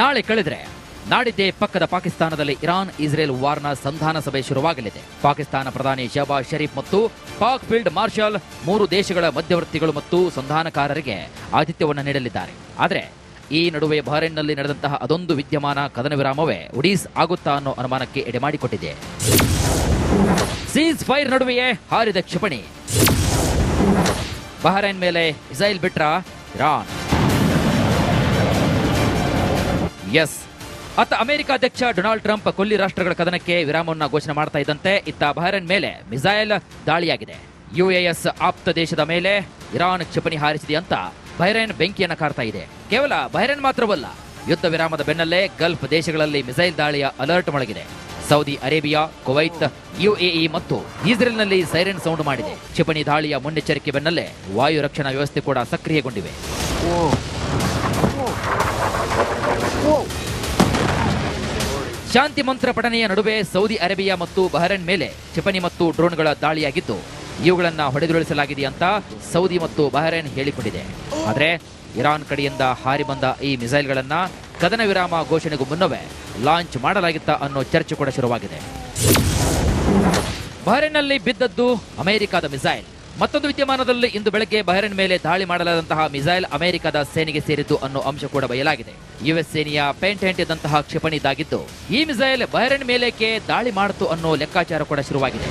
ನಾಳೆ ಕಳೆದ್ರೆ ನಾಡಿದ್ದೇ ಪಕ್ಕದ ಪಾಕಿಸ್ತಾನದಲ್ಲಿ ಇರಾನ್ ಇಸ್ರೇಲ್ ವಾರ್ನ ಸಂಧಾನ ಸಭೆ ಶುರುವಾಗಲಿದೆ. ಪಾಕಿಸ್ತಾನ ಪ್ರಧಾನಿ ಶಹಬಾಜ್ ಶರೀಫ್ ಮತ್ತು ಪಾಕ್ ಫೀಲ್ಡ್ ಮಾರ್ಷಲ್ ಮೂರು ದೇಶಗಳ ಮಧ್ಯವರ್ತಿಗಳು ಮತ್ತು ಸಂಧಾನಕಾರರಿಗೆ ಆತಿಥ್ಯವನ್ನು ನೀಡಲಿದ್ದಾರೆ. ಆದರೆ ಈ ನಡುವೆ ಬಹರೇನ್ನಲ್ಲಿ ನಡೆದಂತಹ ಅದೊಂದು ವಿದ್ಯಮಾನ ಕದನ ವಿರಾಮವೇ ಒಡೀಸ್ ಆಗುತ್ತಾ ಅನ್ನೋ ಅನುಮಾನಕ್ಕೆ ಎಡೆಮಾಡಿಕೊಟ್ಟಿದೆ. ಸೀಸ್ ಫೈರ್ ನಡುವೆಯೇ ಹಾರಿದ ಕ್ಷಿಪಣಿ, ಬಹರೇನ್ ಮೇಲೆ ಮಿಸೈಲ್ ಬಿಟ್ರ ಇರಾನ್. ಎಸ್, ಅತ್ತ ಅಮೆರಿಕ ಅಧ್ಯಕ್ಷ ಡೊನಾಲ್ಡ್ ಟ್ರಂಪ್ ಕೊಲ್ಲಿ ರಾಷ್ಟ್ರಗಳ ಕದನಕ್ಕೆ ವಿರಾಮವನ್ನು ಘೋಷಣೆ ಮಾಡ್ತಾ ಇದ್ದಂತೆ ಇತ್ತ ಬಹರೇನ್ ಮೇಲೆ ಮಿಸೈಲ್ ದಾಳಿಯಾಗಿದೆ. UAS ಆಪ್ತ ದೇಶದ ಮೇಲೆ ಇರಾನ್ ಕ್ಷಿಪಣಿ ಹಾರಿಸಿದೆ ಅಂತ ಬಹರೇನ್ ಬೆಂಕಿಯನ್ನು ಕಾರ್ತಾ ಇದೆ. ಕೇವಲ ಬಹರೇನ್ ಮಾತ್ರವಲ್ಲ, ಯುದ್ಧ ವಿರಾಮದ ಬೆನ್ನಲ್ಲೇ ಗಲ್ಫ್ ದೇಶಗಳಲ್ಲಿ ಮಿಸೈಲ್ ದಾಳಿಯ ಅಲರ್ಟ್ ಮೊಳಗಿದೆ. ಸೌದಿ ಅರೇಬಿಯಾ, ಕುವೈತ್, UAE ಮತ್ತು ಇಸ್ರೇಲ್ನಲ್ಲಿ ಸೈರನ್ ಸೌಂಡ್ ಮಾಡಿದೆ. ಕ್ಷಿಪಣಿ ದಾಳಿಯ ಮುನ್ನೆಚ್ಚರಿಕೆ ಬೆನ್ನಲ್ಲೇ ವಾಯು ರಕ್ಷಣಾ ವ್ಯವಸ್ಥೆ ಕೂಡ ಸಕ್ರಿಯಗೊಂಡಿವೆ. ಶಾಂತಿ ಮಂತ್ರ ಪಠನೆಯ ನಡುವೆ ಸೌದಿ ಅರೇಬಿಯಾ ಮತ್ತು ಬಹರೇನ್ ಮೇಲೆ ಕ್ಷಿಪಣಿ ಮತ್ತು ಡ್ರೋನ್ಗಳ ದಾಳಿಯಾಗಿದ್ದು ಇವುಗಳನ್ನು ಹೊಡೆದುರುಳಿಸಲಾಗಿದೆ ಅಂತ ಸೌದಿ ಮತ್ತು ಬಹರೇನ್ ಹೇಳಿಕೊಂಡಿದೆ. ಆದರೆ ಇರಾನ್ ಕಡೆಯಿಂದ ಹಾರಿ ಬಂದ ಈ ಮಿಸೈಲ್ಗಳನ್ನ ಕದನ ವಿರಾಮ ಘೋಷಣೆಗೂ ಮುನ್ನವೇ ಲಾಂಚ್ ಮಾಡಲಾಗಿತ್ತಾ ಅನ್ನೋ ಚರ್ಚೆ ಕೂಡ ಶುರುವಾಗಿದೆ. ಬಹರೇನ್ನಲ್ಲಿ ಬಿದ್ದದ್ದು ಅಮೆರಿಕದ ಮಿಸೈಲ್. ಮತ್ತೊಂದು ವಿದ್ಯಮಾನದಲ್ಲಿ ಇಂದು ಬೆಳಗ್ಗೆ ಬಹರೇನ್ ಮೇಲೆ ದಾಳಿ ಮಾಡಲಾದಂತಹ ಮಿಸೈಲ್ ಅಮೆರಿಕದ ಸೇನೆಗೆ ಸೇರಿದ್ದು ಅನ್ನೋ ಅಂಶ ಕೂಡ ಬಯಲಾಗಿದೆ. US ಸೇನೆಯ ಪೇಂಟೆಂಟ್ ಇದ್ದಂತಹ ಕ್ಷಿಪಣಿ ಇದಾಗಿದ್ದು ಈ ಮಿಸೈಲ್ ಬಹರೇನ್ ಮೇಲೇಕೆ ದಾಳಿ ಮಾಡಿತು ಅನ್ನೋ ಲೆಕ್ಕಾಚಾರ ಕೂಡ ಶುರುವಾಗಿದೆ.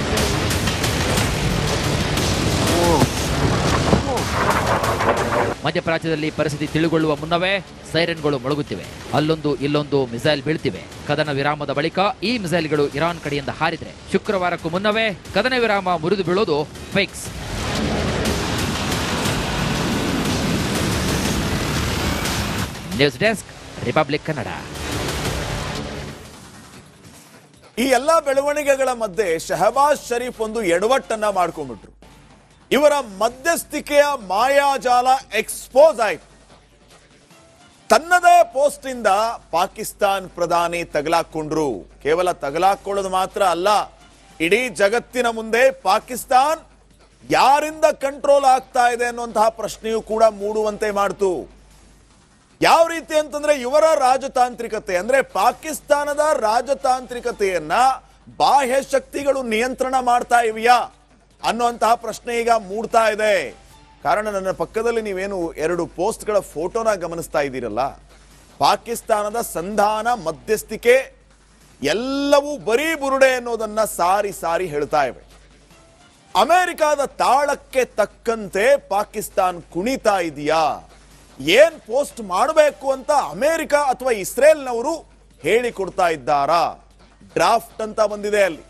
ಮಧ್ಯಪ್ರಾಚ್ಯದಲ್ಲಿ ಪರಿಸ್ಥಿತಿ ತಿಳಿಗೊಳ್ಳುವ ಮುನ್ನವೇ ಸೈರನ್ಗಳು ಮೊಳಗುತ್ತಿವೆ. ಅಲ್ಲೊಂದು ಇಲ್ಲೊಂದು ಮಿಸೈಲ್ ಬೀಳ್ತಿವೆ. ಕದನ ವಿರಾಮದ ಬಳಿಕ ಈ ಮಿಸೈಲ್ಗಳು ಇರಾನ್ ಕಡೆಯಿಂದ ಹಾರಿದ್ರೆ ಶುಕ್ರವಾರಕ್ಕೂ ಮುನ್ನವೇ ಕದನ ವಿರಾಮ ಮುರಿದು ಬೀಳೋದು fix. News desk, Republic Kannada. ಈ ಎಲ್ಲಾ ಬೆಳವಣಿಗೆಗಳ ಮಧ್ಯೆ ಶಹಬಾಜ್ ಶರೀಫ್ ಒಂದು ಎಡವಟ್ಟನ್ನ ಮಾಡ್ಕೊಂಡ್ಬಿಟ್ರು. ಇವರ ಮಧ್ಯಸ್ಥಿಕೆಯ ಮಾಯಾಜಾಲ ಎಕ್ಸ್ಪೋಸ್ ಆಯ್ತು. ತನ್ನದೇ ಪೋಸ್ಟ್ ಇಂದ ಪಾಕಿಸ್ತಾನ್ ಪ್ರಧಾನಿ ತಗಲಾಕೊಂಡ್ರು. ಕೇವಲ ತಗಲಾಕೊಳ್ಳೋದು ಮಾತ್ರ ಅಲ್ಲ, ಇಡೀ ಜಗತ್ತಿನ ಮುಂದೆ ಪಾಕಿಸ್ತಾನ್ ಯಾರಿಂದ ಕಂಟ್ರೋಲ್ ಆಗ್ತಾ ಇದೆ ಅನ್ನುವಂತಹ ಪ್ರಶ್ನೆಯೂ ಕೂಡ ಮೂಡುವಂತೆ ಮಾಡ್ತು. ಯಾವ ರೀತಿ ಅಂತಂದ್ರೆ ಇವರ ರಾಜತಾಂತ್ರಿಕತೆ ಅಂದ್ರೆ ಪಾಕಿಸ್ತಾನದ ರಾಜತಾಂತ್ರಿಕತೆಯನ್ನ ಬಾಹ್ಯ ಶಕ್ತಿಗಳು ನಿಯಂತ್ರಣ ಮಾಡ್ತಾ ಇವೆಯಾ ಅನ್ನುವಂತಹ ಪ್ರಶ್ನೆ ಈಗ ಮೂಡ್ತಾ ಇದೆ. ಕಾರಣ ನನ್ನ ಪಕ್ಕದಲ್ಲಿ ನೀವೇನು ಎರಡು ಪೋಸ್ಟ್ಗಳ ಫೋಟೋನ ಗಮನಿಸ್ತಾ ಇದ್ದೀರಲ್ಲ, ಪಾಕಿಸ್ತಾನದ ಸಂಧಾನ ಮಧ್ಯಸ್ಥಿಕೆ ಎಲ್ಲವೂ ಬರೀ ಬುರುಡೆ ಅನ್ನೋದನ್ನ ಸಾರಿ ಸಾರಿ ಹೇಳ್ತಾ ಇವೆ. ಅಮೆರಿಕದ ತಾಳಕ್ಕೆ ತಕ್ಕಂತೆ ಪಾಕಿಸ್ತಾನ್ ಕುಣಿತಾ ಇದೆಯಾ, ಏನ್ ಪೋಸ್ಟ್ ಮಾಡಬೇಕು ಅಂತ ಅಮೆರಿಕ ಅಥವಾ ಇಸ್ರೇಲ್ನವರು ಹೇಳಿಕೊಡ್ತಾ ಇದ್ದಾರಾ? ಡ್ರಾಫ್ಟ್ ಅಂತ ಬಂದಿದೆ ಅಲ್ಲಿ.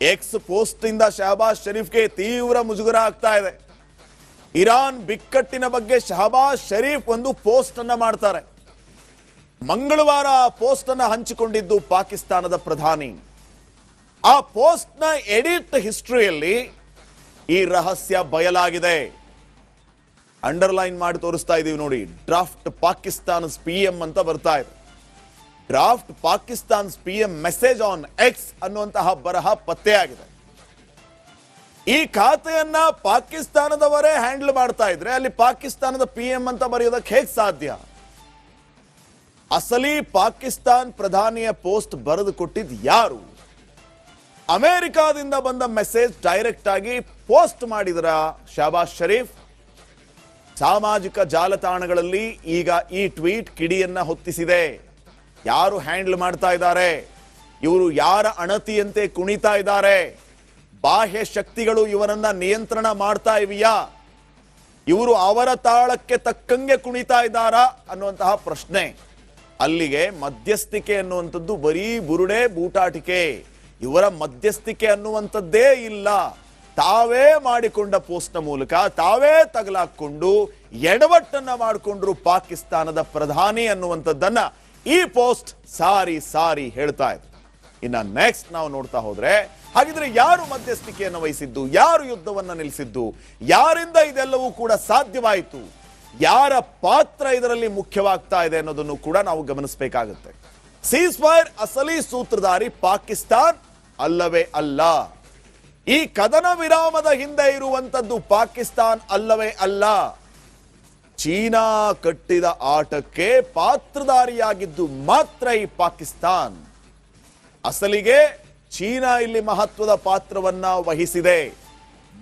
ಎಕ್ಸ್ ಪೋಸ್ಟ್ ಇಂದ ಶಹಬಾಜ್ ಶರೀಫ್ಗೆ ತೀವ್ರ ಮುಜುಗರ ಆಗ್ತಾ ಇದೆ. ಇರಾನ್ ಬಿಕ್ಕಟ್ಟಿನ ಬಗ್ಗೆ ಶಹಬಾಜ್ ಶರೀಫ್ ಒಂದು ಪೋಸ್ಟ್ ಅನ್ನ ಮಾಡ್ತಾರೆ. ಮಂಗಳವಾರ ಆ ಪೋಸ್ಟ್ ಅನ್ನ ಹಂಚಿಕೊಂಡಿದ್ದು ಪಾಕಿಸ್ತಾನದ ಪ್ರಧಾನಿ. ಆ ಪೋಸ್ಟ್ನ ಎಡಿಟ್ ಹಿಸ್ಟ್ರಿಯಲ್ಲಿ ಈ ರಹಸ್ಯ ಬಯಲಾಗಿದೆ. ಅಂಡರ್ಲೈನ್ ಮಾಡಿ ತೋರಿಸ್ತಾ ಇದೀವಿ ನೋಡಿ. ಡ್ರಾಫ್ಟ್ ಪಾಕಿಸ್ತಾನ್ PM ಅಂತ ಬರ್ತಾ ಇದೆ. Draft Pakistan PM message on X ಅನ್ನುವಂತಹ ಬರಹ ಪತ್ತೆಯಾಗಿದೆ. ಈ ಖಾತೆಯನ್ನ ಪಾಕಿಸ್ತಾನದವರೇ ಹ್ಯಾಂಡಲ್ ಮಾಡ್ತಾ ಇದ್ರೆ ಅಲ್ಲಿ ಪಾಕಿಸ್ತಾನದ PM ಅಂತ ಬರೆಯೋದಕ್ಕೆ ಹೇಗೆ ಸಾಧ್ಯ? ಅಸಲಿ ಪಾಕಿಸ್ತಾನ್ ಪ್ರಧಾನಿಯ ಪೋಸ್ಟ್ ಬರೆದು ಕೊಟ್ಟಿದ್ ಯಾರು? ಅಮೆರಿಕಾದಿಂದ ಬಂದ ಮೆಸೇಜ್ ಡೈರೆಕ್ಟ್ ಆಗಿ ಪೋಸ್ಟ್ ಮಾಡಿದ್ರ ಶಹಬಾಜ್ ಶರೀಫ್? ಸಾಮಾಜಿಕ ಜಾಲತಾಣಗಳಲ್ಲಿ ಈಗ ಈ ಟ್ವೀಟ್ ಕಿಡಿಯನ್ನ ಹೊತ್ತಿಸಿದೆ. ಯಾರು ಹ್ಯಾಂಡಲ್ ಮಾಡ್ತಾ ಇದ್ದಾರೆ? ಇವರು ಯಾರ ಅಣತಿಯಂತೆ ಕುಣಿತಾ ಇದ್ದಾರೆ? ಬಾಹ್ಯ ಶಕ್ತಿಗಳು ಇವರನ್ನ ನಿಯಂತ್ರಣ ಮಾಡ್ತಾ ಇವೆಯಾ? ಇವರು ಅವರ ತಾಳಕ್ಕೆ ತಕ್ಕಂಗೆ ಕುಣಿತಾ ಇದ್ದಾರಾ ಅನ್ನುವಂತಹ ಪ್ರಶ್ನೆ. ಅಲ್ಲಿಗೆ ಮಧ್ಯಸ್ಥಿಕೆ ಅನ್ನುವಂಥದ್ದು ಬರೀ ಬುರುಡೆ ಬೂಟಾಟಿಕೆ. ಇವರ ಮಧ್ಯಸ್ಥಿಕೆ ಅನ್ನುವಂಥದ್ದೇ ಇಲ್ಲ. ತಾವೇ ಮಾಡಿಕೊಂಡ ಪೋಸ್ಟ್ನ ಮೂಲಕ ತಾವೇ ತಗಲಾಕೊಂಡು ಎಡವಟ್ಟನ್ನ ಮಾಡಿಕೊಂಡ್ರು ಪಾಕಿಸ್ತಾನದ ಪ್ರಧಾನಿ ಅನ್ನುವಂಥದ್ದನ್ನ ಈ ಪೋಸ್ಟ್ ಸಾರಿ ಸಾರಿ ಹೇಳ್ತಾ ಇದೆ. ಇನ್ನ ನೆಕ್ಸ್ಟ್ ನಾವು ನೋಡ್ತಾ ಹೋದ್ರೆ, ಹಾಗಿದ್ರೆ ಯಾರು ಮಧ್ಯಸ್ಥಿಕೆಯನ್ನು ವಹಿಸಿದ್ದು? ಯಾರು ಯುದ್ಧವನ್ನ ನಿಲ್ಲಿಸಿದ್ದು? ಯಾರಿಂದ ಇದೆಲ್ಲವೂ ಕೂಡ ಸಾಧ್ಯವಾಯಿತು? ಯಾರ ಪಾತ್ರ ಇದರಲ್ಲಿ ಮುಖ್ಯವಾಗ್ತಾ ಇದೆ ಅನ್ನೋದನ್ನು ಕೂಡ ನಾವು ಗಮನಿಸಬೇಕಾಗುತ್ತೆ. ಸೀಸ್ಫೈರ್ ಅಸಲಿ ಸೂತ್ರಧಾರಿ ಪಾಕಿಸ್ತಾನ್ ಅಲ್ಲವೇ ಅಲ್ಲ. ಈ ಕದನ ವಿರಾಮದ ಹಿಂದೆ ಇರುವಂತದ್ದು ಪಾಕಿಸ್ತಾನ್ ಅಲ್ಲವೇ ಅಲ್ಲ. ಚೀನಾ ಕಟ್ಟಿದ ಆಟಕ್ಕೆ ಪಾತ್ರಧಾರಿಯಾಗಿದ್ದು ಮಾತ್ರ ಈ ಪಾಕಿಸ್ತಾನ್. ಅಸಲಿಗೆ ಚೀನಾ ಇಲ್ಲಿ ಮಹತ್ವದ ಪಾತ್ರವನ್ನ ವಹಿಸಿದೆ.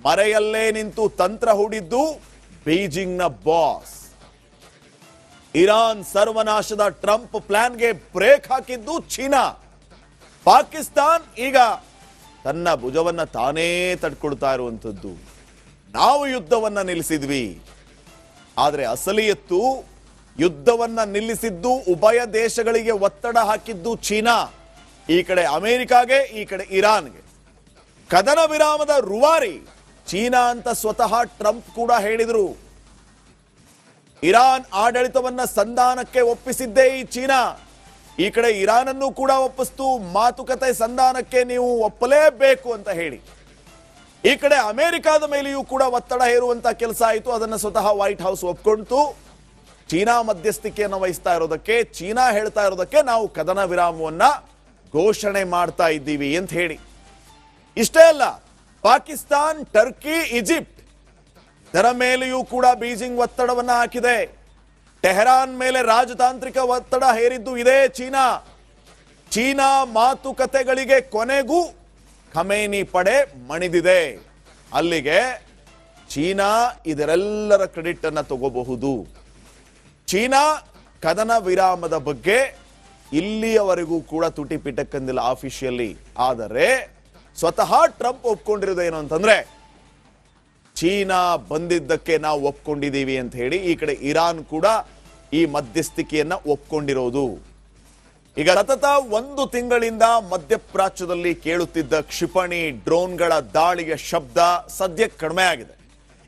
ಮರೆಯಲ್ಲೇ ನಿಂತು ತಂತ್ರ ಹೂಡಿದ್ದು ಬೀಜಿಂಗ್ನ ಬಾಸ್. ಇರಾನ್ ಸರ್ವನಾಶದ ಟ್ರಂಪ್ ಪ್ಲಾನ್ಗೆ ಬ್ರೇಕ್ ಹಾಕಿದ್ದು ಚೀನಾ. ಪಾಕಿಸ್ತಾನ್ ಈಗ ತನ್ನ ಭುಜವನ್ನ ತಾನೇ ತಡ್ಕೊಳ್ತಾ ಇರುವಂಥದ್ದು. ನಾವು ಯುದ್ಧವನ್ನ ನಿಲ್ಲಿಸಿದ್ವಿ, ಆದರೆ ಅಸಲಿ ಎತ್ತು ಯುದ್ಧವನ್ನ ನಿಲ್ಲಿಸಿದ್ದು ಉಭಯ ದೇಶಗಳಿಗೆ ಒತ್ತಡ ಹಾಕಿದ್ದು ಚೀನಾ. ಈ ಕಡೆ ಅಮೆರಿಕಾಗೆ, ಈ ಕಡೆ ಇರಾನ್ಗೆ. ಕದನ ವಿರಾಮದ ರೂವಾರಿ ಚೀನಾ ಅಂತ ಸ್ವತಃ ಟ್ರಂಪ್ ಕೂಡ ಹೇಳಿದ್ರು. ಇರಾನ್ ಆಡಳಿತವನ್ನ ಸಂಧಾನಕ್ಕೆ ಒಪ್ಪಿಸಿದ್ದೇ ಈ ಚೀನಾ. ಈ ಕಡೆ ಇರಾನ್ ಅನ್ನು ಕೂಡ ಒಪ್ಪಿಸ್ತು. ಮಾತುಕತೆ ಸಂಧಾನಕ್ಕೆ ನೀವು ಒಪ್ಪಲೇಬೇಕು ಅಂತ ಹೇಳಿ. ಈ ಕಡೆ ಅಮೆರಿಕಾದ ಮೇಲೆಯೂ ಕೂಡ ಒತ್ತಡ ಹೇರುವಂತ ಕೆಲಸ ಆಯಿತು. ಅದನ್ನ ಸ್ವತಃ ವೈಟ್ ಹೌಸ್ ಒಪ್ಕೊಂತು. ಚೀನಾ ಮಧ್ಯಸ್ಥಿಕೆಯನ್ನು ವಹಿಸ್ತಾ ಇರೋದಕ್ಕೆ, ಚೀನಾ ಹೇಳ್ತಾ ಇರೋದಕ್ಕೆ ನಾವು ಕದನ ವಿರಾಮವನ್ನ ಘೋಷಣೆ ಮಾಡ್ತಾ ಇದ್ದೀವಿ ಅಂತ ಹೇಳಿ. ಇಷ್ಟೇ ಅಲ್ಲ, ಪಾಕಿಸ್ತಾನ್, ಟರ್ಕಿ, ಈಜಿಪ್ಟ್ ಇದರ ಮೇಲೆಯೂ ಕೂಡ ಬೀಜಿಂಗ್ ಒತ್ತಡವನ್ನ ಹಾಕಿದೆ. ಟೆಹರಾನ್ ಮೇಲೆ ರಾಜತಾಂತ್ರಿಕ ಒತ್ತಡ ಹೇರಿದ್ದು ಇದೇ ಚೀನಾ. ಚೀನಾ ಮಾತುಕತೆಗಳಿಗೆ ಕೊನೆಗೂ ಖಮೇನಿ ಪಡೆ ಮಣಿದಿದೆ. ಅಲ್ಲಿಗೆ ಚೀನಾ ಇದರೆಲ್ಲರ ಕ್ರೆಡಿಟ್ ಅನ್ನ ತಗೋಬಹುದು. ಚೀನಾ ಕದನ ವಿರಾಮದ ಬಗ್ಗೆ ಇಲ್ಲಿಯವರೆಗೂ ಕೂಡ ತುಟಿ ಪಿಟಕ್ಕಂದಿಲ್ಲ ಆಫಿಷಿಯಲಿ. ಆದರೆ ಸ್ವತಃ ಟ್ರಂಪ್ ಒಪ್ಕೊಂಡಿರೋದೇನು ಅಂತಂದ್ರೆ, ಚೀನಾ ಬಂದಿದ್ದಕ್ಕೆ ನಾವು ಒಪ್ಕೊಂಡಿದ್ದೀವಿ ಅಂತ ಹೇಳಿ. ಈ ಕಡೆ ಇರಾನ್ ಕೂಡ ಈ ಮಧ್ಯಸ್ಥಿಕೆಯನ್ನ ಒಪ್ಕೊಂಡಿರೋದು. ಈಗ ಸತತ 1 ತಿಂಗಳಿಂದ ಮಧ್ಯಪ್ರಾಚ್ಯದಲ್ಲಿ ಕೇಳುತ್ತಿದ್ದ ಕ್ಷಿಪಣಿ ಡ್ರೋನ್ಗಳ ದಾಳಿಯ ಶಬ್ದ ಸದ್ಯಕ್ಕೆ ಕಡಿಮೆ ಆಗಿದೆ.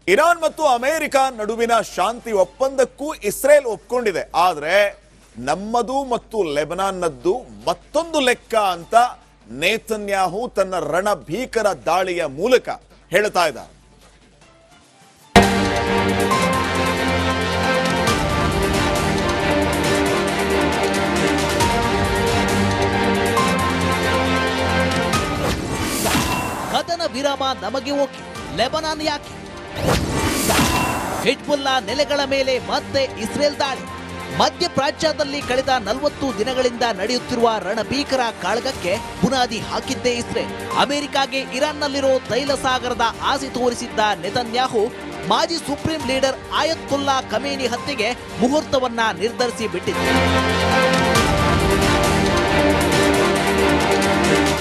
ಇರಾನ್ ಮತ್ತು ಅಮೆರಿಕ ನಡುವಿನ ಶಾಂತಿ ಒಪ್ಪಂದಕ್ಕೂ ಇಸ್ರೇಲ್ ಒಪ್ಕೊಂಡಿದೆ. ಆದರೆ ನಮ್ಮದು ಮತ್ತು ಲೆಬನಾನ್ನದ್ದು ಮತ್ತೊಂದು ಲೆಕ್ಕ ಅಂತ ನೇತನ್ಯಾಹು ತನ್ನ ರಣಭೀಕರ ದಾಳಿಯ ಮೂಲಕ ಹೇಳ್ತಾ ಇದ್ದಾರೆ. ಕದನ ವಿರಾಮ ನಮಗೆ ಓಕೆ, ಲೆಬನಾನ್ ಯಾಕೆ? ಹಿಜ್ಬುಲ್ಲಾ ನೆಲೆಗಳ ಮೇಲೆ ಮತ್ತೆ ಇಸ್ರೇಲ್ ದಾಳಿ. ಮಧ್ಯಪ್ರಾಚ್ಯದಲ್ಲಿ ಕಳೆದ 40 ದಿನಗಳಿಂದ ನಡೆಯುತ್ತಿರುವ ರಣಭೀಕರ ಕಾಳಗಕ್ಕೆ ಬುನಾದಿ ಹಾಕಿದ್ದೇ ಇಸ್ರೇಲ್. ಅಮೆರಿಕಾಗೆ ಇರಾನ್ನಲ್ಲಿರೋ ತೈಲ ಸಾಗರದ ಆಸೆ ತೋರಿಸಿದ್ದ ನೆತನ್ಯಾಹು ಮಾಜಿ ಸುಪ್ರೀಂ ಲೀಡರ್ ಆಯತ್ತುಲ್ಲಾ ಖಮೇನಿ ಹತ್ಯೆಗೆ ಮುಹೂರ್ತವನ್ನ ನಿರ್ಧರಿಸಿ ಬಿಟ್ಟಿದ್ದಾರೆ.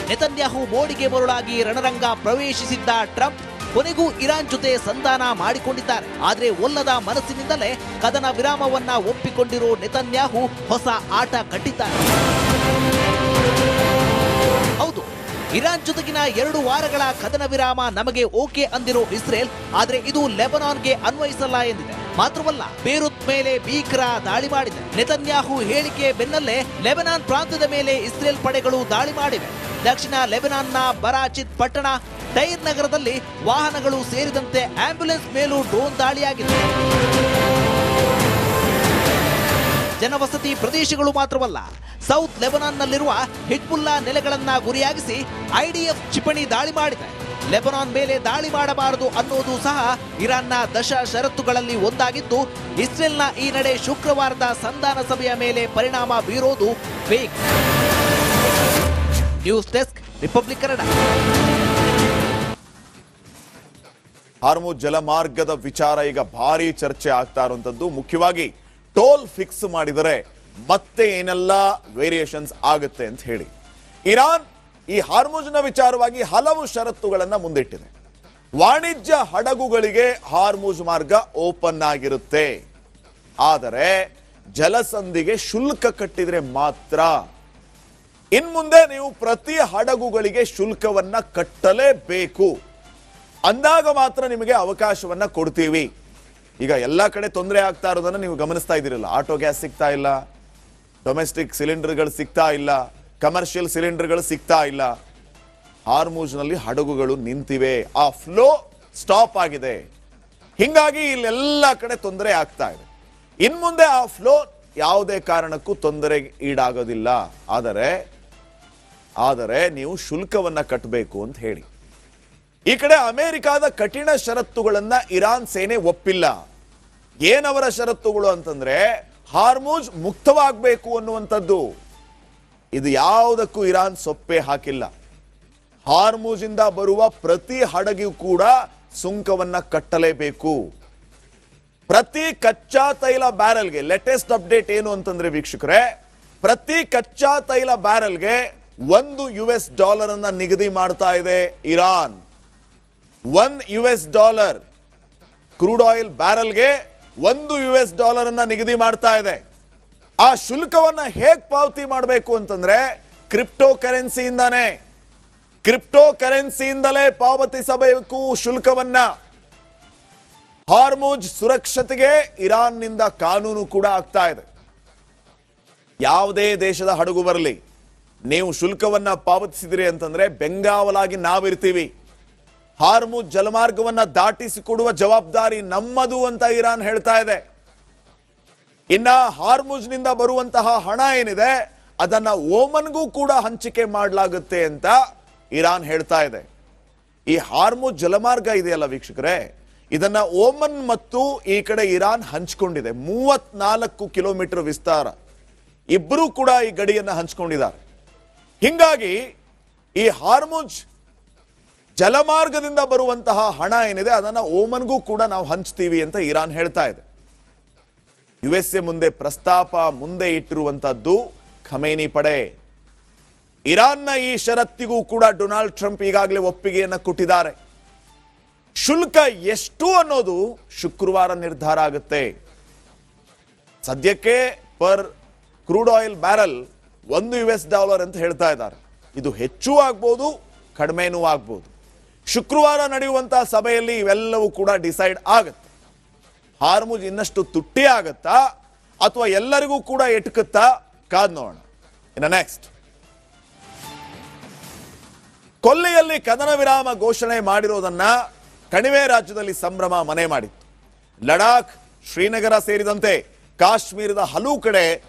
ನೆತನ್ಯಾಹು ಮೋಡಿಗೆ ಮರುಳಾಗಿ ರಣರಂಗ ಪ್ರವೇಶಿಸಿದ್ದ ಟ್ರಂಪ್ ಕೊನೆಗೂ ಇರಾನ್ ಜೊತೆ ಸಂಧಾನ ಮಾಡಿಕೊಂಡಿದ್ದಾರೆ. ಆದರೆ ಒಲ್ಲದ ಮನಸ್ಸಿನಿಂದಲೇ ಕದನ ವಿರಾಮವನ್ನ ಒಪ್ಪಿಕೊಂಡಿರೋ ನೆತನ್ಯಾಹು ಹೊಸ ಆಟ ಕಟ್ಟಿದ್ದಾರೆ. ಹೌದು, ಇರಾನ್ ಜೊತೆಗಿನ 2 ವಾರಗಳ ಕದನ ವಿರಾಮ ನಮಗೆ ಓಕೆ ಅಂದಿರೋ ಇಸ್ರೇಲ್, ಆದರೆ ಇದು ಲೆಬನಾನ್ಗೆ ಅನ್ವಯಿಸಲ್ಲ ಎಂದಿದೆ. ಮಾತ್ರವಲ್ಲ, ಬೇರೂತ್ ಮೇಲೆ ಭೀಕರ ದಾಳಿ ಮಾಡಿದೆ. ನೆತನ್ಯಾಹು ಹೇಳಿಕೆ ಬೆನ್ನಲ್ಲೇ ಲೆಬನಾನ್ ಪ್ರಾಂತ್ಯದ ಮೇಲೆ ಇಸ್ರೇಲ್ ಪಡೆಗಳು ದಾಳಿ ಮಾಡಿವೆ. ದಕ್ಷಿಣ ಲೆಬನಾನ್ನ ಬರಾಚಿತ್ ಪಟ್ಟಣ, ಟೈರ್ ನಗರದಲ್ಲಿ ವಾಹನಗಳು ಸೇರಿದಂತೆ ಆಂಬ್ಯುಲೆನ್ಸ್ ಮೇಲೂ ಡ್ರೋನ್ ದಾಳಿಯಾಗಿದೆ. ಜನವಸತಿ ಪ್ರದೇಶಗಳು ಮಾತ್ರವಲ್ಲ, ಸೌತ್ ಲೆಬನಾನ್ನಲ್ಲಿರುವ ಹಿಜ್ಬುಲ್ಲಾ ನೆಲೆಗಳನ್ನ ಗುರಿಯಾಗಿಸಿ ಐಡಿಎಫ್ ಕ್ಷಿಪಣಿ ದಾಳಿ ಮಾಡಿದೆ. ಲೆಬನಾನ್ ಮೇಲೆ ದಾಳಿ ಮಾಡಬಾರದು ಅನ್ನೋದು ಸಹ ಇರಾನ್ನ ದಶ ಷರತ್ತುಗಳಲ್ಲಿ ಒಂದಾಗಿದ್ದು, ಇಸ್ರೇಲ್ನ ಈ ನಡೆ ಶುಕ್ರವಾರದ ಸಂಧಾನ ಸಭೆಯ ಮೇಲೆ ಪರಿಣಾಮ ಬೀರೋದು fake. News desk, Republic Kannada. Hormuz ಜಲಮಾರ್ಗದ ವಿಚಾರ ಈಗ ಭಾರಿ ಚರ್ಚೆ ಆಗ್ತಾ ಇರುವಂತದ್ದು. ಮುಖ್ಯವಾಗಿ ಟೋಲ್ ಫಿಕ್ಸ್ ಮಾಡಿದರೆ ಮತ್ತೆ ಏನೆಲ್ಲ ವೇರಿಯೇಷನ್ಸ್ ಆಗುತ್ತೆ ಅಂತ ಹೇಳಿ ಇರಾನ್ ಈ ಹಾರ್ಮುಜ್ನ ವಿಚಾರವಾಗಿ ಹಲವು ಷರತ್ತುಗಳನ್ನ ಮುಂದಿಟ್ಟಿದೆ. ವಾಣಿಜ್ಯ ಹಡಗುಗಳಿಗೆ ಹಾರ್ಮುಜ್ ಮಾರ್ಗ ಓಪನ್ ಆಗಿರುತ್ತೆ, ಆದರೆ ಜಲಸಂಧಿಗೆ ಶುಲ್ಕ ಕಟ್ಟಿದ್ರೆ ಮಾತ್ರ. ಇನ್ಮುಂದೆ ನೀವು ಪ್ರತಿ ಹಡಗುಗಳಿಗೆ ಶುಲ್ಕವನ್ನ ಕಟ್ಟಲೇಬೇಕು, ಅಂದಾಗ ಮಾತ್ರ ನಿಮಗೆ ಅವಕಾಶವನ್ನ ಕೊಡ್ತೀವಿ. ಈಗ ಎಲ್ಲ ಕಡೆ ತೊಂದರೆ ಆಗ್ತಾ ಇರೋದನ್ನ ನೀವು ಗಮನಿಸ್ತಾ ಇದ್ದೀರಲ್ಲ. ಆಟೋ ಗ್ಯಾಸ್ ಸಿಗ್ತಾ ಇಲ್ಲ, ಡೊಮೆಸ್ಟಿಕ್ ಸಿಲಿಂಡರ್ಗಳು ಸಿಗ್ತಾ ಇಲ್ಲ, ಕಮರ್ಷಿಯಲ್ ಸಿಲಿಂಡರ್ಗಳು ಸಿಗ್ತಾ ಇಲ್ಲ. ಹಾರ್ಮುಜ್ನಲ್ಲಿ ಹಡಗುಗಳು ನಿಂತಿವೆ, ಆ ಫ್ಲೋ ಸ್ಟಾಪ್ ಆಗಿದೆ. ಹಿಂಗಾಗಿ ಇಲ್ಲೆಲ್ಲ ಕಡೆ ತೊಂದರೆ ಆಗ್ತಾ ಇದೆ. ಇನ್ಮುಂದೆ ಆ ಫ್ಲೋ ಯಾವುದೇ ಕಾರಣಕ್ಕೂ ತೊಂದರೆಗೆ ಈಡಾಗೋದಿಲ್ಲ, ಆದರೆ ನೀವು ಶುಲ್ಕವನ್ನ ಕಟ್ಟಬೇಕು ಅಂತ ಹೇಳಿ. ಈ ಕಡೆ ಅಮೆರಿಕಾದ ಕಠಿಣ ಷರತ್ತುಗಳನ್ನ ಇರಾನ್ ಸೇನೆ ಒಪ್ಪಿಲ್ಲ. ಏನವರ ಷರತ್ತುಗಳು ಅಂತಂದ್ರೆ ಹಾರ್ಮುಜ್ ಮುಕ್ತವಾಗಬೇಕು ಅನ್ನುವಂಥದ್ದು. ಇದು ಯಾವುದಕ್ಕೂ ಇರಾನ್ ಸೊಪ್ಪೆ ಹಾಕಿಲ್ಲ. ಹಾರ್ಮುಜ್ ಇಂದ ಬರುವ ಪ್ರತಿ ಹಡಗಿಗೂ ಕೂಡ ಸುಂಕವನ್ನ ಕಟ್ಟಲೇಬೇಕು. ಪ್ರತಿ ಕಚ್ಚಾ ತೈಲ ಬ್ಯಾರೆಲ್ಗೆ ಲೇಟೆಸ್ಟ್ ಅಪ್ಡೇಟ್ ಏನು ಅಂತಂದ್ರೆ ವೀಕ್ಷಕರೇ, ಪ್ರತಿ ಕಚ್ಚಾ ತೈಲ ಬ್ಯಾರೆಲ್ಗೆ $1 ಅನ್ನ ನಿಗದಿ ಮಾಡ್ತಾ ಇದೆ ಇರಾನ್. $1 ಕ್ರೂಡ್ ಆಯಿಲ್ ಬ್ಯಾರಲ್ಗೆ $1 ಅನ್ನ ನಿಗದಿ ಮಾಡ್ತಾ ಇದೆ. ಆ ಶುಲ್ಕವನ್ನ ಹೇಗ್ ಪಾವತಿ ಮಾಡಬೇಕು ಅಂತಂದ್ರೆ ಕ್ರಿಪ್ಟೋ ಕರೆನ್ಸಿಯಿಂದಲೇ ಪಾವತಿಸಬೇಕು ಶುಲ್ಕವನ್ನ. ಹಾರ್ಮುಜ್ ಸುರಕ್ಷತೆಗೆ ಇರಾನ್ನಿಂದ ಕಾನೂನು ಕೂಡ ಆಗ್ತಾ ಇದೆ. ಯಾವುದೇ ದೇಶದ ಹಡಗು ಬರಲಿ, ನೀವು ಶುಲ್ಕವನ್ನ ಪಾವತಿಸಿದಿರಿ ಅಂತಂದ್ರೆ ಬೆಂಗಾವಲಾಗಿ ನಾವಿರ್ತೀವಿ. ಹಾರ್ಮುಜ್ ಜಲಮಾರ್ಗವನ್ನ ದಾಟಿಸಿಕೊಡುವ ಜವಾಬ್ದಾರಿ ನಮ್ಮದು ಅಂತ ಇರಾನ್ ಹೇಳ್ತಾ ಇದೆ. ಇನ್ನ ಹಾರ್ಮುಜ್ನಿಂದ ಬರುವಂತಹ ಹಣ ಏನಿದೆ ಅದನ್ನ ಓಮನ್ಗೂ ಕೂಡ ಹಂಚಿಕೆ ಮಾಡಲಾಗುತ್ತೆ ಅಂತ ಇರಾನ್ ಹೇಳ್ತಾ ಇದೆ. ಈ ಹಾರ್ಮುಜ್ ಜಲಮಾರ್ಗ ಇದೆಯಲ್ಲ ವೀಕ್ಷಕರೇ, ಇದನ್ನ ಓಮನ್ ಮತ್ತು ಈ ಕಡೆ ಇರಾನ್ ಹಂಚಿಕೊಂಡಿದೆ. 34 ಕಿಲೋಮೀಟರ್ ವಿಸ್ತಾರ, ಇಬ್ಬರೂ ಕೂಡ ಈ ಗಡಿಯನ್ನ ಹಂಚಿಕೊಂಡಿದ್ದಾರೆ. ಹಿಂಗಾಗಿ ಈ ಹಾರ್ಮುಜ್ ಜಲಮಾರ್ಗದಿಂದ ಬರುವಂತಹ ಹಣ ಏನಿದೆ ಅದನ್ನ ಓಮನ್ಗೂ ಕೂಡ ನಾವು ಹಂಚ್ತೀವಿ ಅಂತ ಇರಾನ್ ಹೇಳ್ತಾ ಇದೆ. USA ಮುಂದೆ ಪ್ರಸ್ತಾಪ ಮುಂದೆ ಇಟ್ಟಿರುವಂತದ್ದು ಖಮೇನಿ ಪಡೆ. ಇರಾನ್ನ ಈ ಷರತ್ತಿಗೂ ಕೂಡ ಡೊನಾಲ್ಡ್ ಟ್ರಂಪ್ ಈಗಾಗಲೇ ಒಪ್ಪಿಗೆಯನ್ನ ಕೊಟ್ಟಿದ್ದಾರೆ. ಶುಲ್ಕ ಎಷ್ಟು ಅನ್ನೋದು ಶುಕ್ರವಾರ ನಿರ್ಧಾರ ಆಗುತ್ತೆ. ಸದ್ಯಕ್ಕೆ ಪರ್ ಕ್ರೂಡ್ ಆಯಿಲ್ ಬ್ಯಾರಲ್ $1 ಅಂತ ಹೇಳ್ತಾ ಇದ್ದಾರೆ. ಇದು ಹೆಚ್ಚು ಆಗ್ಬೋದು, ಕಡಿಮೆನೂ ಆಗ್ಬೋದು. ಶುಕ್ರವಾರ ನಡೆಯುವಂತಹ ಸಭೆಯಲ್ಲಿ ಇವೆಲ್ಲವೂ ಕೂಡ ಡಿಸೈಡ್ ಆಗುತ್ತೆ. ಹಾರ್ಮುಜ್ ಇನ್ನಷ್ಟು ತುಟ್ಟಿ ಆಗತ್ತಾ ಅಥವಾ ಎಲ್ಲರಿಗೂ ಕೂಡ ಎಟುಕುತ್ತಾ ಕಾದ್ ನೋಡೋಣ. ಇನ್ನು ನೆಕ್ಸ್ಟ್, ಕೊಲ್ಲಿಯಲ್ಲಿ ಕದನ ವಿರಾಮ ಘೋಷಣೆ ಮಾಡಿರೋದನ್ನ ಕಣಿವೆ ರಾಜ್ಯದಲ್ಲಿ ಸಂಭ್ರಮ ಮನೆ ಮಾಡಿತ್ತು. ಲಡಾಖ್, ಶ್ರೀನಗರ ಸೇರಿದಂತೆ ಕಾಶ್ಮೀರದ ಹಲವು ಕಡೆ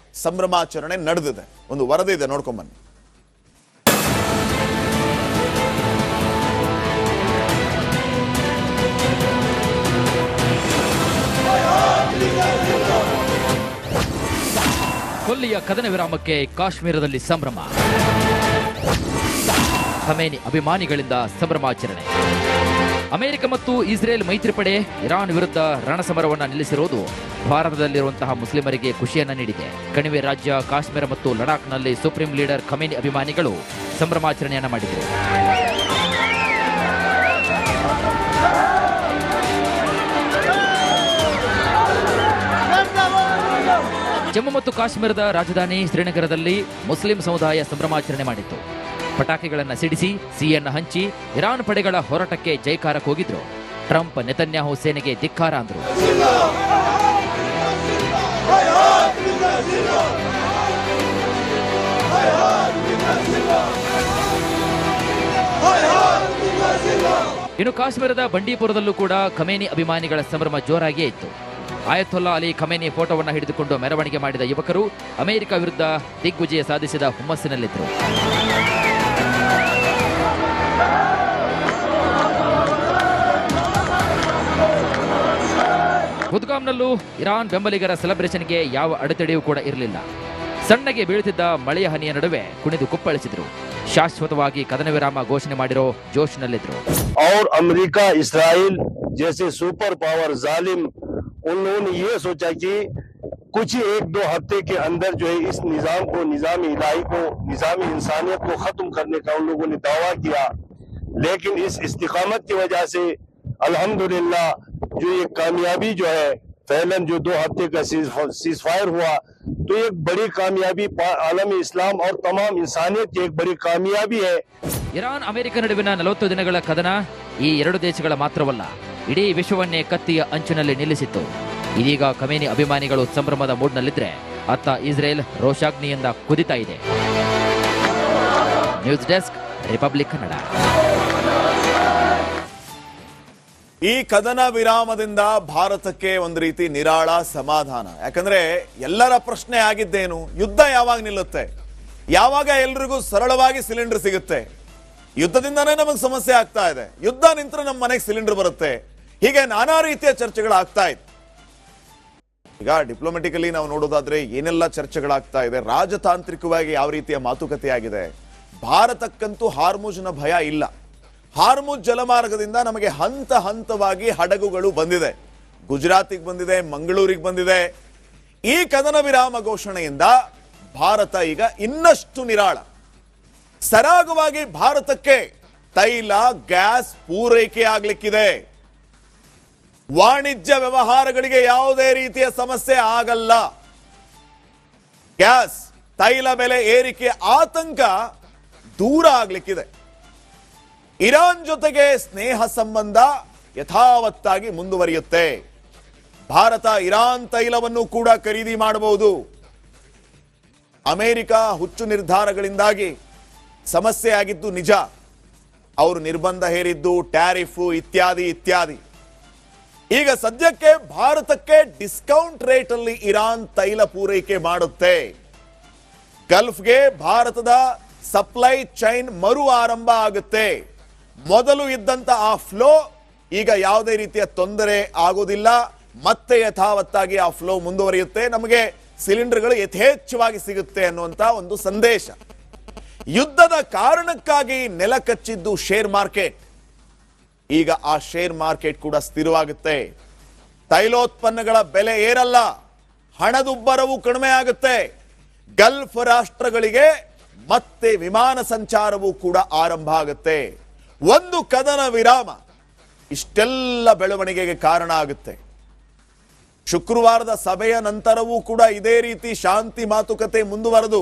ಸಂಭ್ರಮಾಚರಣೆ ನಡೆದಿದೆ. ಒಂದು ವರದಿ ಇದೆ, ನೋಡ್ಕೊಂಬನ್ನಿ. ಕೊಲ್ಲಿಯ ಕದನ ವಿರಾಮಕ್ಕೆ ಕಾಶ್ಮೀರದಲ್ಲಿ ಸಂಭ್ರಮ. ಖಮೇನಿ ಅಭಿಮಾನಿಗಳಿಂದ ಸಂಭ್ರಮಾಚರಣೆ. ಅಮೆರಿಕ ಮತ್ತು ಇಸ್ರೇಲ್ ಮೈತ್ರಿ ಪಡೆ ಇರಾನ್ ವಿರುದ್ಧ ರಣಸಮರವನ್ನು ನಿಲ್ಲಿಸಿರುವುದು ಭಾರತದಲ್ಲಿರುವಂತಹ ಮುಸ್ಲಿಮರಿಗೆ ಖುಷಿಯನ್ನ ನೀಡಿದೆ. ಕಣಿವೆ ರಾಜ್ಯ ಕಾಶ್ಮೀರ ಮತ್ತು ಲಡಾಖ್ನಲ್ಲಿ ಸುಪ್ರೀಂ ಲೀಡರ್ ಖಮೇನಿ ಅಭಿಮಾನಿಗಳು ಸಂಭ್ರಮಾಚರಣೆಯನ್ನ ಮಾಡಿದರು. ಜಮ್ಮು ಮತ್ತು ಕಾಶ್ಮೀರದ ರಾಜಧಾನಿ ಶ್ರೀನಗರದಲ್ಲಿ ಮುಸ್ಲಿಂ ಸಮುದಾಯ ಸಂಭ್ರಮಾಚರಣೆ ಮಾಡಿತ್ತು. ಪಟಾಕಿಗಳನ್ನು ಸಿಡಿಸಿ, ಸಿಹಿಯನ್ನ ಹಂಚಿ ಇರಾನ್ ಪಡೆಗಳ ಹೋರಾಟಕ್ಕೆ ಜೈಕಾರ ಕೂಗಿದ್ರು. ಟ್ರಂಪ್ ನೆತನ್ಯಾಹು ಸೇನೆಗೆ ಧಿಕ್ಕಾರ ಅಂದರು. ಇನ್ನು ಕಾಶ್ಮೀರದ ಬಂಡೀಪುರದಲ್ಲೂ ಕೂಡ ಖಮೇನಿ ಅಭಿಮಾನಿಗಳ ಸಂಭ್ರಮ ಜೋರಾಗಿಯೇ ಇತ್ತು. ಆಯತೊಲ್ಲಾ ಅಲಿ ಖಮೇನಿ ಫೋಟೋವನ್ನು ಹಿಡಿದುಕೊಂಡು ಮೆರವಣಿಗೆ ಮಾಡಿದ ಯುವಕರು ಅಮೆರಿಕ ವಿರುದ್ಧ ದಿಗ್ವಿಜಯ ಸಾಧಿಸಿದ ಹುಮ್ಮಸ್ಸಿನಲ್ಲಿದ್ದರು. ಬುದ್ಗಾಮ್ನಲ್ಲೂ ಇರಾನ್ ಬೆಂಬಲಿಗರ ಸೆಲೆಬ್ರೇಷನ್ಗೆ ಯಾವ ಅಡೆತಡೆಯೂ ಕೂಡ ಇರಲಿಲ್ಲ. ಸಣ್ಣಗೆ ಬೀಳುತ್ತಿದ್ದ ಮಳೆಯ ಹನಿಯ ನಡುವೆ ಕುಣಿದು ಕುಪ್ಪಳಿಸಿದ್ರು. ಶಾಶ್ವತವಾಗಿ ಕದನ ವಿರಾಮ ಘೋಷಣೆ ಮಾಡಿರೋ ಜೋಶ್ನಲ್ಲಿದ್ರು. और अमेरिका इसराइल जैसे सुपर पावर जालिम उन्होंने ये सोचा कि कुछ ही 1-2 हफ्ते के अंदर जो है इस निजाम को, निजामी इलाही को, निजामी इंसानियत को खत्म करने का उन लोगों ने दावा किया. लेकिन इस इस्तिकामत की वजह से अल्हम्दुलिल्लाह जो ये कामयाबी जो है फैलन जो 2 हफ्ते का सीज फायर हुआ तो एक बड़ी कामयाबी आलम इस्लाम और तमाम इंसानियत की एक बड़ी कामयाबी है. ಇರಾನ್ ಅಮೆರಿಕ ನಡುವಿನ 40 ದಿನಗಳ ಕದನ ಈ ಎರಡು ದೇಶಗಳ ಮಾತ್ರವಲ್ಲ, ಇಡೀ ವಿಶ್ವವನ್ನೇ ಕತ್ತಿಯ ಅಂಚಿನಲ್ಲಿ ನಿಲ್ಲಿಸಿತ್ತು. ಇದೀಗ ಖಮೇನಿ ಅಭಿಮಾನಿಗಳು ಸಂಭ್ರಮದ ಮೂಡ್ನಲ್ಲಿದ್ರೆ ಅತ್ತ ಇಸ್ರೇಲ್ ರೋಷಾಗ್ನಿಯಿಂದ ಕುದಿತಾ ಇದೆ. News desk, Republic Kannada. ಈ ಕದನ ವಿರಾಮದಿಂದ ಭಾರತಕ್ಕೆ ಒಂದು ರೀತಿ ನಿರಾಳ ಸಮಾಧಾನ. ಯಾಕಂದ್ರೆ ಎಲ್ಲರ ಪ್ರಶ್ನೆ ಆಗಿದ್ದೇನು, ಯುದ್ಧ ಯಾವಾಗ ನಿಲ್ಲುತ್ತೆ, ಯಾವಾಗ ಎಲ್ರಿಗೂ ಸರಳವಾಗಿ ಸಿಲಿಂಡರ್ ಸಿಗುತ್ತೆ. ಯುದ್ಧದಿಂದಾನೇ ನಮಗೆ ಸಮಸ್ಯೆ ಆಗ್ತಾ ಇದೆ, ಯುದ್ಧ ನಿಂತರೆ ನಮ್ಮ ಮನೆಗೆ ಸಿಲಿಂಡರ್ ಬರುತ್ತೆ. ಹೀಗೆ ನಾನಾ ರೀತಿಯ ಚರ್ಚೆಗಳಾಗ್ತಾ ಇದೆ. ಈಗ ಡಿಪ್ಲೊಮ್ಯಾಟಿಕಲಿ ನಾವು ನೋಡೋದಾದ್ರೆ ಏನೆಲ್ಲ ಚರ್ಚೆಗಳಾಗ್ತಾ ಇದೆ, ರಾಜತಾಂತ್ರಿಕವಾಗಿ ಯಾವ ರೀತಿಯ ಮಾತುಕತೆ ಆಗಿದೆ. ಭಾರತಕ್ಕಂತೂ ಹಾರ್ಮುಜ್ನ ಭಯ ಇಲ್ಲ. ಹಾರ್ಮುಜ್ ಜಲಮಾರ್ಗದಿಂದ ನಮಗೆ ಹಂತ ಹಂತವಾಗಿ ಹಡಗುಗಳು ಬಂದಿದೆ. ಗುಜರಾತಿಗೆ ಬಂದಿದೆ, ಮಂಗಳೂರಿಗೆ ಬಂದಿದೆ. ಈ ಕದನ ವಿರಾಮ ಘೋಷಣೆಯಿಂದ ಭಾರತ ಈಗ ಇನ್ನಷ್ಟು ನಿರಾಳ. ಸರಾಗವಾಗಿ ಭಾರತಕ್ಕೆ ತೈಲ, ಗ್ಯಾಸ್ ಪೂರೈಕೆ ಆಗ್ಲಿಕ್ಕಿದೆ. ವಾಣಿಜ್ಯ ವ್ಯವಹಾರಗಳಿಗೆ ಯಾವುದೇ ರೀತಿಯ ಸಮಸ್ಯೆ ಆಗಲ್ಲ. ಗ್ಯಾಸ್, ತೈಲ ಬೆಲೆ ಏರಿಕೆ ಆತಂಕ ದೂರ ಆಗ್ಲಿಕ್ಕಿದೆ. ಇರಾನ್ ಜೊತೆಗೆ ಸ್ನೇಹ ಸಂಬಂಧ ಯಥಾವತ್ತಾಗಿ ಮುಂದುವರಿಯುತ್ತೆ. ಭಾರತ ಇರಾನ್ ತೈಲವನ್ನು ಕೂಡ ಖರೀದಿ ಮಾಡಬಹುದು. ಅಮೆರಿಕ ಹುಚ್ಚು ನಿರ್ಧಾರಗಳಿಂದಾಗಿ ಸಮಸ್ಯೆ ಆಗಿದ್ದು ನಿಜ. ಅವರು ನಿರ್ಬಂಧ ಹೇರಿದ್ದು, ಟ್ಯಾರಿಫ್ ಇತ್ಯಾದಿ ಇತ್ಯಾದಿ. ಈಗ ಸದ್ಯಕ್ಕೆ ಭಾರತಕ್ಕೆ ಡಿಸ್ಕೌಂಟ್ ರೇಟ್ ಅಲ್ಲಿ ಇರಾನ್ ತೈಲ ಪೂರೈಕೆ ಮಾಡುತ್ತೆ. ಗಲ್ಫ್ಗೆ ಭಾರತದ ಸಪ್ಲೈ ಚೈನ್ ಮರು ಆರಂಭ ಆಗುತ್ತೆ. ಮೊದಲು ಇದ್ದಂತ ಆ ಫ್ಲೋ ಈಗ ಯಾವುದೇ ರೀತಿಯ ತೊಂದರೆ ಆಗೋದಿಲ್ಲ. ಮತ್ತೆ ಯಥಾವತ್ತಾಗಿ ಆ ಫ್ಲೋ ಮುಂದುವರಿಯುತ್ತೆ. ನಮಗೆ ಸಿಲಿಂಡರ್ಗಳು ಯಥೇಚ್ಛವಾಗಿ ಸಿಗುತ್ತೆ ಅನ್ನುವಂತ ಒಂದು ಸಂದೇಶ. ಯುದ್ಧದ ಕಾರಣಕ್ಕಾಗಿ ನೆಲ ಕಚ್ಚಿದ್ದು ಶೇರ್ ಮಾರ್ಕೆಟ್. ಈಗ ಆ ಶೇರ್ ಮಾರ್ಕೆಟ್ ಕೂಡ ಸ್ಥಿರವಾಗುತ್ತೆ. ತೈಲೋತ್ಪನ್ನಗಳ ಬೆಲೆ ಏರಲ್ಲ, ಹಣದುಬ್ಬರವು ಕಡಿಮೆ ಆಗುತ್ತೆ. ಗಲ್ಫ್ ರಾಷ್ಟ್ರಗಳಿಗೆ ಮತ್ತೆ ವಿಮಾನ ಸಂಚಾರವೂ ಕೂಡ ಆರಂಭ ಆಗುತ್ತೆ. ಒಂದು ಕದನ ವಿರಾಮ ಇಷ್ಟೆಲ್ಲ ಬೆಳವಣಿಗೆಗೆ ಕಾರಣ ಆಗುತ್ತೆ. ಶುಕ್ರವಾರದ ಸಭೆಯ ನಂತರವೂ ಕೂಡ ಇದೇ ರೀತಿ ಶಾಂತಿ ಮಾತುಕತೆ ಮುಂದುವರೆದು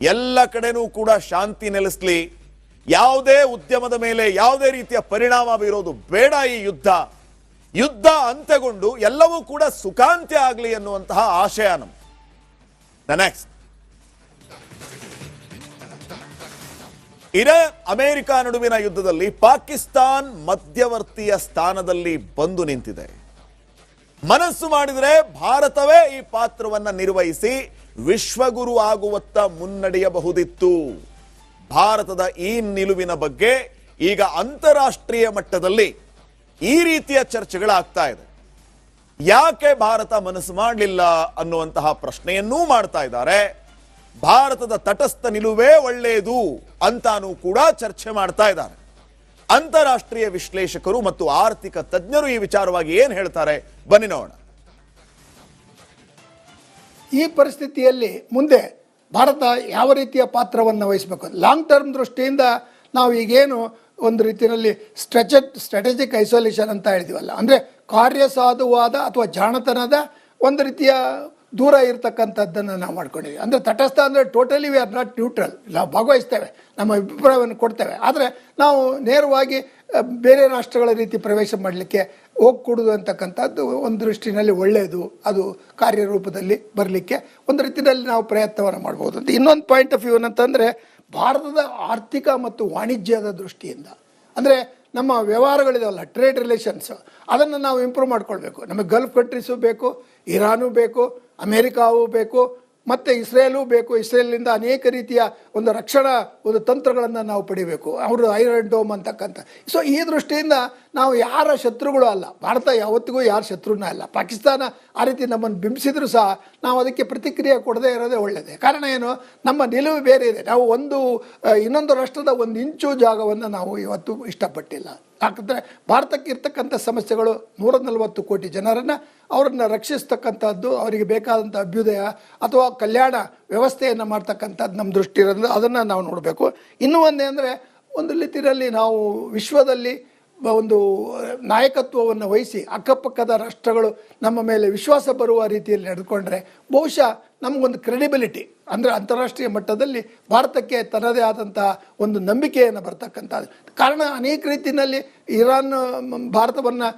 ಎಲ್ಲ ಕಡೆನೂ ಕೂಡ ಶಾಂತಿ ನೆಲೆಸಲಿ. ಯಾವುದೇ ಉದ್ಯಮದ ಮೇಲೆ ಯಾವುದೇ ರೀತಿಯ ಪರಿಣಾಮ ಬೀರೋದು ಬೇಡ. ಈ ಯುದ್ಧ ಅಂತ್ಯಗೊಂಡು ಎಲ್ಲವೂ ಕೂಡ ಸುಖಾಂತ್ಯ ಆಗಲಿ ಅನ್ನುವಂತಹ ಆಶಯ ನಮ್ಮ. ನೆಕ್ಸ್ಟ್, ಇರಾನ್ ಅಮೆರಿಕ ನಡುವಿನ ಯುದ್ಧದಲ್ಲಿ ಪಾಕಿಸ್ತಾನ್ ಮಧ್ಯವರ್ತಿಯ ಸ್ಥಾನದಲ್ಲಿ ಬಂದು ನಿಂತಿದೆ. ಮನಸ್ಸು ಮಾಡಿದರೆ ಭಾರತವೇ ಈ ಪಾತ್ರವನ್ನ ನಿರ್ವಹಿಸಿ ವಿಶ್ವಗುರು ಆಗುವತ್ತ ಮುನ್ನಡೆಯಬಹುದಿತ್ತು. ಭಾರತದ ಈ ನಿಲುವಿನ ಬಗ್ಗೆ ಈಗ ಅಂತಾರಾಷ್ಟ್ರೀಯ ಮಟ್ಟದಲ್ಲಿ ಈ ರೀತಿಯ ಚರ್ಚೆಗಳಾಗ್ತಾ ಇದೆ. ಯಾಕೆ ಭಾರತ ಮನಸ್ಸು ಮಾಡಲಿಲ್ಲ ಅನ್ನುವಂತಹ ಪ್ರಶ್ನೆಯನ್ನೂ ಮಾಡ್ತಾ ಇದ್ದಾರೆ. ಭಾರತದ ತಟಸ್ಥ ನಿಲುವೇ ಒಳ್ಳೆಯದು ಅಂತಾನೂ ಕೂಡ ಚರ್ಚೆ ಮಾಡ್ತಾ ಇದ್ದಾರೆ. ಅಂತಾರಾಷ್ಟ್ರೀಯ ವಿಶ್ಲೇಷಕರು ಮತ್ತು ಆರ್ಥಿಕ ತಜ್ಞರು ಈ ವಿಚಾರವಾಗಿ ಏನು ಹೇಳ್ತಾರೆ ಬನ್ನಿ ನೋಡೋಣ. ಈ ಪರಿಸ್ಥಿತಿಯಲ್ಲಿ ಮುಂದೆ ಭಾರತ ಯಾವ ರೀತಿಯ ಪಾತ್ರವನ್ನು ವಹಿಸಬೇಕು, ಲಾಂಗ್ ಟರ್ಮ್ ದೃಷ್ಟಿಯಿಂದ ನಾವು ಈಗೇನು ಒಂದು ರೀತಿಯಲ್ಲಿ ಸ್ಟ್ರಾಟಜಿಕ್ ಐಸೋಲೇಷನ್ ಅಂತ ಹೇಳಿದೀವಲ್ಲ, ಅಂದರೆ ಕಾರ್ಯಸಾಧುವಾದ ಅಥವಾ ಜಾಣತನದ ಒಂದು ರೀತಿಯ ದೂರ ಇರತಕ್ಕಂಥದ್ದನ್ನು ನಾವು ಮಾಡ್ಕೊಂಡಿದ್ದೀವಿ. ಅಂದರೆ ತಟಸ್ಥ ಅಂದರೆ totally we are not neutral. ನಾವು ಭಾಗವಹಿಸ್ತೇವೆ, ನಮ್ಮ ಅಭಿಪ್ರಾಯವನ್ನು ಕೊಡ್ತೇವೆ, ಆದರೆ ನಾವು ನೇರವಾಗಿ ಬೇರೆ ರಾಷ್ಟ್ರಗಳ ರೀತಿ ಪ್ರವೇಶ ಮಾಡಲಿಕ್ಕೆ ಹೋಗ್ಕೊಡುದು ಅಂತಕ್ಕಂಥದ್ದು ಒಂದು ದೃಷ್ಟಿನಲ್ಲಿ ಒಳ್ಳೆಯದು. ಅದು ಕಾರ್ಯರೂಪದಲ್ಲಿ ಬರಲಿಕ್ಕೆ ಒಂದು ರೀತಿಯಲ್ಲಿ ನಾವು ಪ್ರಯತ್ನವನ್ನು ಮಾಡ್ಬೋದು ಅಂತ. ಇನ್ನೊಂದು ಪಾಯಿಂಟ್ ಆಫ್ ವ್ಯೂ ಏನಂತಂದರೆ, ಭಾರತದ ಆರ್ಥಿಕ ಮತ್ತು ವಾಣಿಜ್ಯದ ದೃಷ್ಟಿಯಿಂದ, ಅಂದರೆ ನಮ್ಮ ವ್ಯವಹಾರಗಳಿದಾವಲ್ಲ, ಟ್ರೇಡ್ ರಿಲೇಷನ್ಸ್, ಅದನ್ನು ನಾವು ಇಂಪ್ರೂವ್ ಮಾಡ್ಕೊಳ್ಬೇಕು. ನಮಗೆ ಗಲ್ಫ್ ಕಂಟ್ರೀಸು ಬೇಕು, ಇರಾನು ಬೇಕು, ಅಮೇರಿಕಾವೂ ಬೇಕು, ಮತ್ತು ಇಸ್ರೇಲೂ ಬೇಕು. ಇಸ್ರೇಲಿಂದ ಅನೇಕ ರೀತಿಯ ಒಂದು ರಕ್ಷಣಾ ಒಂದು ತಂತ್ರಗಳನ್ನು ನಾವು ಪಡಿಬೇಕು, ಅವರು ಐರನ್ ಡೋಮ್ ಅಂತಕ್ಕಂಥ. ಸೊ ಈ ದೃಷ್ಟಿಯಿಂದ ನಾವು ಯಾರ ಶತ್ರುಗಳು ಅಲ್ಲ, ಭಾರತ ಯಾವತ್ತಿಗೂ ಯಾರ ಶತ್ರುನೇ ಅಲ್ಲ. ಪಾಕಿಸ್ತಾನ ಆ ರೀತಿ ನಮ್ಮನ್ನು ಬಿಂಬಿಸಿದ್ರು ಸಹ ನಾವು ಅದಕ್ಕೆ ಪ್ರತಿಕ್ರಿಯೆ ಕೊಡದೇ ಇರೋದೇ ಒಳ್ಳೆಯದೇ. ಕಾರಣ ಏನು, ನಮ್ಮ ನಿಲುವು ಬೇರೆ ಇದೆ. ನಾವು ಇನ್ನೊಂದು ರಾಷ್ಟ್ರದ 1 ಇಂಚು ಜಾಗವನ್ನು ನಾವು ಇವತ್ತು ಇಷ್ಟಪಟ್ಟಿಲ್ಲ. ಯಾಕಂದರೆ ಭಾರತಕ್ಕೆ ಇರ್ತಕ್ಕಂಥ ಸಮಸ್ಯೆಗಳು 140 ಕೋಟಿ ಜನರನ್ನು ಅವರನ್ನು ರಕ್ಷಿಸ್ತಕ್ಕಂಥದ್ದು, ಅವರಿಗೆ ಬೇಕಾದಂಥ ಅಭ್ಯುದಯ ಅಥವಾ ಕಲ್ಯಾಣ ವ್ಯವಸ್ಥೆಯನ್ನು ಮಾಡ್ತಕ್ಕಂಥದ್ದು ನಮ್ಮ ದೃಷ್ಟಿ ಇರೋದ್ರಿಂದ ಅದನ್ನು ನಾವು ನೋಡಬೇಕು. ಇನ್ನೂ ಒಂದೇ ಅಂದರೆ, ಒಂದು ರೀತಿಯಲ್ಲಿ ನಾವು ವಿಶ್ವದಲ್ಲಿ ಒಂದು ನಾಯಕತ್ವವನ್ನು ವಹಿಸಿ ಅಕ್ಕಪಕ್ಕದ ರಾಷ್ಟ್ರಗಳು ನಮ್ಮ ಮೇಲೆ ವಿಶ್ವಾಸ ಬರುವ ರೀತಿಯಲ್ಲಿ ನಡೆದುಕೊಂಡ್ರೆ ಬಹುಶಃ ನಮಗೊಂದು ಕ್ರೆಡಿಬಿಲಿಟಿ, ಅಂದರೆ ಅಂತಾರಾಷ್ಟ್ರೀಯ ಮಟ್ಟದಲ್ಲಿ ಭಾರತಕ್ಕೆ ತನ್ನದೇ ಆದಂಥ ಒಂದು ನಂಬಿಕೆಯನ್ನು ಬರ್ತಕ್ಕಂಥದ್ದು. ಕಾರಣ ಅನೇಕ ರೀತಿಯಲ್ಲಿ ಇರಾನ್ ಭಾರತವನ್ನು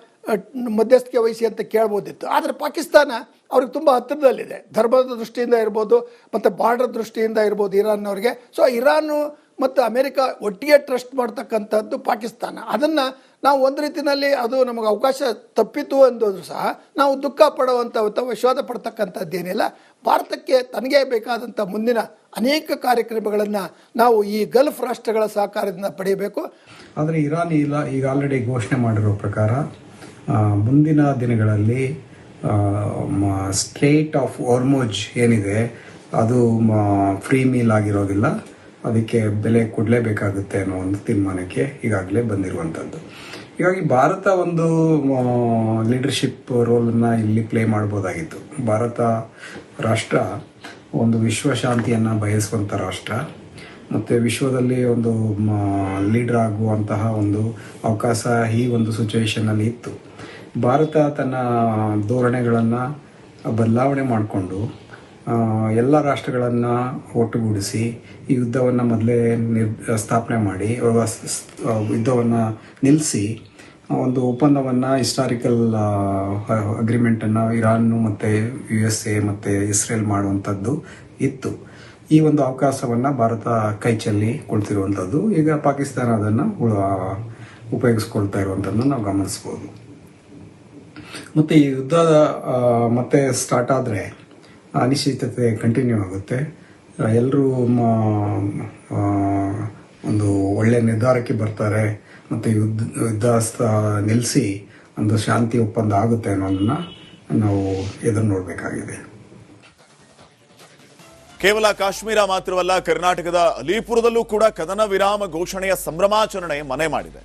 ಮಧ್ಯಸ್ಥಿಕೆ ವಹಿಸಿ ಅಂತ ಕೇಳ್ಬೋದಿತ್ತು. ಆದರೆ ಪಾಕಿಸ್ತಾನ ಅವ್ರಿಗೆ ತುಂಬ ಹತ್ತಿರದಲ್ಲಿದೆ, ಧರ್ಮದ ದೃಷ್ಟಿಯಿಂದ ಇರ್ಬೋದು ಮತ್ತು ಬಾರ್ಡರ್ ದೃಷ್ಟಿಯಿಂದ ಇರ್ಬೋದು ಇರಾನ್ನವ್ರಿಗೆ. ಸೊ ಇರಾನು ಮತ್ತು ಅಮೇರಿಕ ಒಟ್ಟಿಗೆ ಟ್ರಸ್ಟ್ ಮಾಡ್ತಕ್ಕಂಥದ್ದು ಪಾಕಿಸ್ತಾನ. ಅದನ್ನು ನಾವು ಒಂದು ರೀತಿಯಲ್ಲಿ ಅದು ನಮಗೆ ಅವಕಾಶ ತಪ್ಪಿತು ಅಂದೋದು ಸಹ ನಾವು ದುಃಖ ಪಡುವಂಥ ಅಥವಾ ವಿಷಾದ ಪಡ್ತಕ್ಕಂಥದ್ದೇನಿಲ್ಲ. ಭಾರತಕ್ಕೆ ತನಗೇ ಬೇಕಾದಂಥ ಮುಂದಿನ ಅನೇಕ ಕಾರ್ಯಕ್ರಮಗಳನ್ನು ನಾವು ಈ ಗಲ್ಫ್ ರಾಷ್ಟ್ರಗಳ ಸಹಕಾರದಿಂದ ಪಡೆಯಬೇಕು. ಆದರೆ ಇರಾನ್ ಈಗ ಆಲ್ರೆಡಿ ಘೋಷಣೆ ಮಾಡಿರೋ ಪ್ರಕಾರ ಮುಂದಿನ ದಿನಗಳಲ್ಲಿ ಸ್ಟ್ರೇಟ್ ಆಫ್ ಹೊರ್ಮುಜ್ ಏನಿದೆ ಅದು ಫ್ರೀ ಮೀಲ್ ಆಗಿರೋದಿಲ್ಲ, ಅದಕ್ಕೆ ಬೆಲೆ ಕೊಡಲೇಬೇಕಾಗುತ್ತೆ ಅನ್ನೋ ಒಂದು ತೀರ್ಮಾನಕ್ಕೆ ಈಗಾಗಲೇ ಬಂದಿರುವಂಥದ್ದು. ಹೀಗಾಗಿ ಭಾರತ ಒಂದು ಲೀಡರ್ಶಿಪ್ ರೋಲನ್ನು ಇಲ್ಲಿ ಪ್ಲೇ ಮಾಡ್ಬೋದಾಗಿತ್ತು. ಭಾರತ ರಾಷ್ಟ್ರ ಒಂದು ವಿಶ್ವಶಾಂತಿಯನ್ನು ಬಯಸುವಂಥ ರಾಷ್ಟ್ರ ಮತ್ತು ವಿಶ್ವದಲ್ಲಿ ಒಂದು ಲೀಡರ್ ಆಗುವಂತಹ ಒಂದು ಅವಕಾಶ ಈ ಒಂದು ಸಿಚುವೇಷನಲ್ಲಿ ಇತ್ತು. ಭಾರತ ತನ್ನ ಧೋರಣೆಗಳನ್ನು ಬದಲಾವಣೆ ಮಾಡಿಕೊಂಡು ಎಲ್ಲ ರಾಷ್ಟ್ರಗಳನ್ನು ಒಟ್ಟುಗೂಡಿಸಿ ಈ ಯುದ್ಧವನ್ನು ಮೊದಲೇ ಸ್ಥಾಪನೆ ಮಾಡಿ ಯುದ್ಧವನ್ನು ನಿಲ್ಲಿಸಿ ಒಂದು ಒಪ್ಪಂದವನ್ನು ಹಿಸ್ಟಾರಿಕಲ್ ಅಗ್ರಿಮೆಂಟನ್ನು ಇರಾನು ಮತ್ತು USA ಮತ್ತು ಇಸ್ರೇಲ್ ಮಾಡುವಂಥದ್ದು ಇತ್ತು. ಈ ಒಂದು ಅವಕಾಶವನ್ನು ಭಾರತ ಕೈಚೆಲ್ಲಿ ಕೊಡ್ತಿರುವಂಥದ್ದು. ಈಗ ಪಾಕಿಸ್ತಾನ ಅದನ್ನು ಉಪಯೋಗಿಸ್ಕೊಳ್ತಾ ಇರುವಂಥದ್ದನ್ನು ನಾವು ಗಮನಿಸ್ಬೋದು. ಮತ್ತು ಈ ಯುದ್ಧ ಮತ್ತೆ ಸ್ಟಾರ್ಟ್ ಆದರೆ ಅನಿಶ್ಚಿತತೆ ಕಂಟಿನ್ಯೂ ಆಗುತ್ತೆ. ಎಲ್ಲರೂ ಒಂದು ಒಳ್ಳೆಯ ನಿರ್ಧಾರಕ್ಕೆ ಬರ್ತಾರೆ ಮತ್ತು ಯುದ್ಧ ನಿಲ್ಲಿಸಿ ಒಂದು ಶಾಂತಿ ಒಪ್ಪಂದ ಆಗುತ್ತೆ ಅನ್ನೋದನ್ನು ನಾವು ಎದುರು ನೋಡಬೇಕಾಗಿದೆ. ಕೇವಲ ಕಾಶ್ಮೀರ ಮಾತ್ರವಲ್ಲ, ಕರ್ನಾಟಕದ ಅಲಿಪುರದಲ್ಲೂ ಕೂಡ ಕದನ ವಿರಾಮ ಘೋಷಣೆಯ ಸಂಭ್ರಮಾಚರಣೆ ಮನೆ ಮಾಡಿದೆ.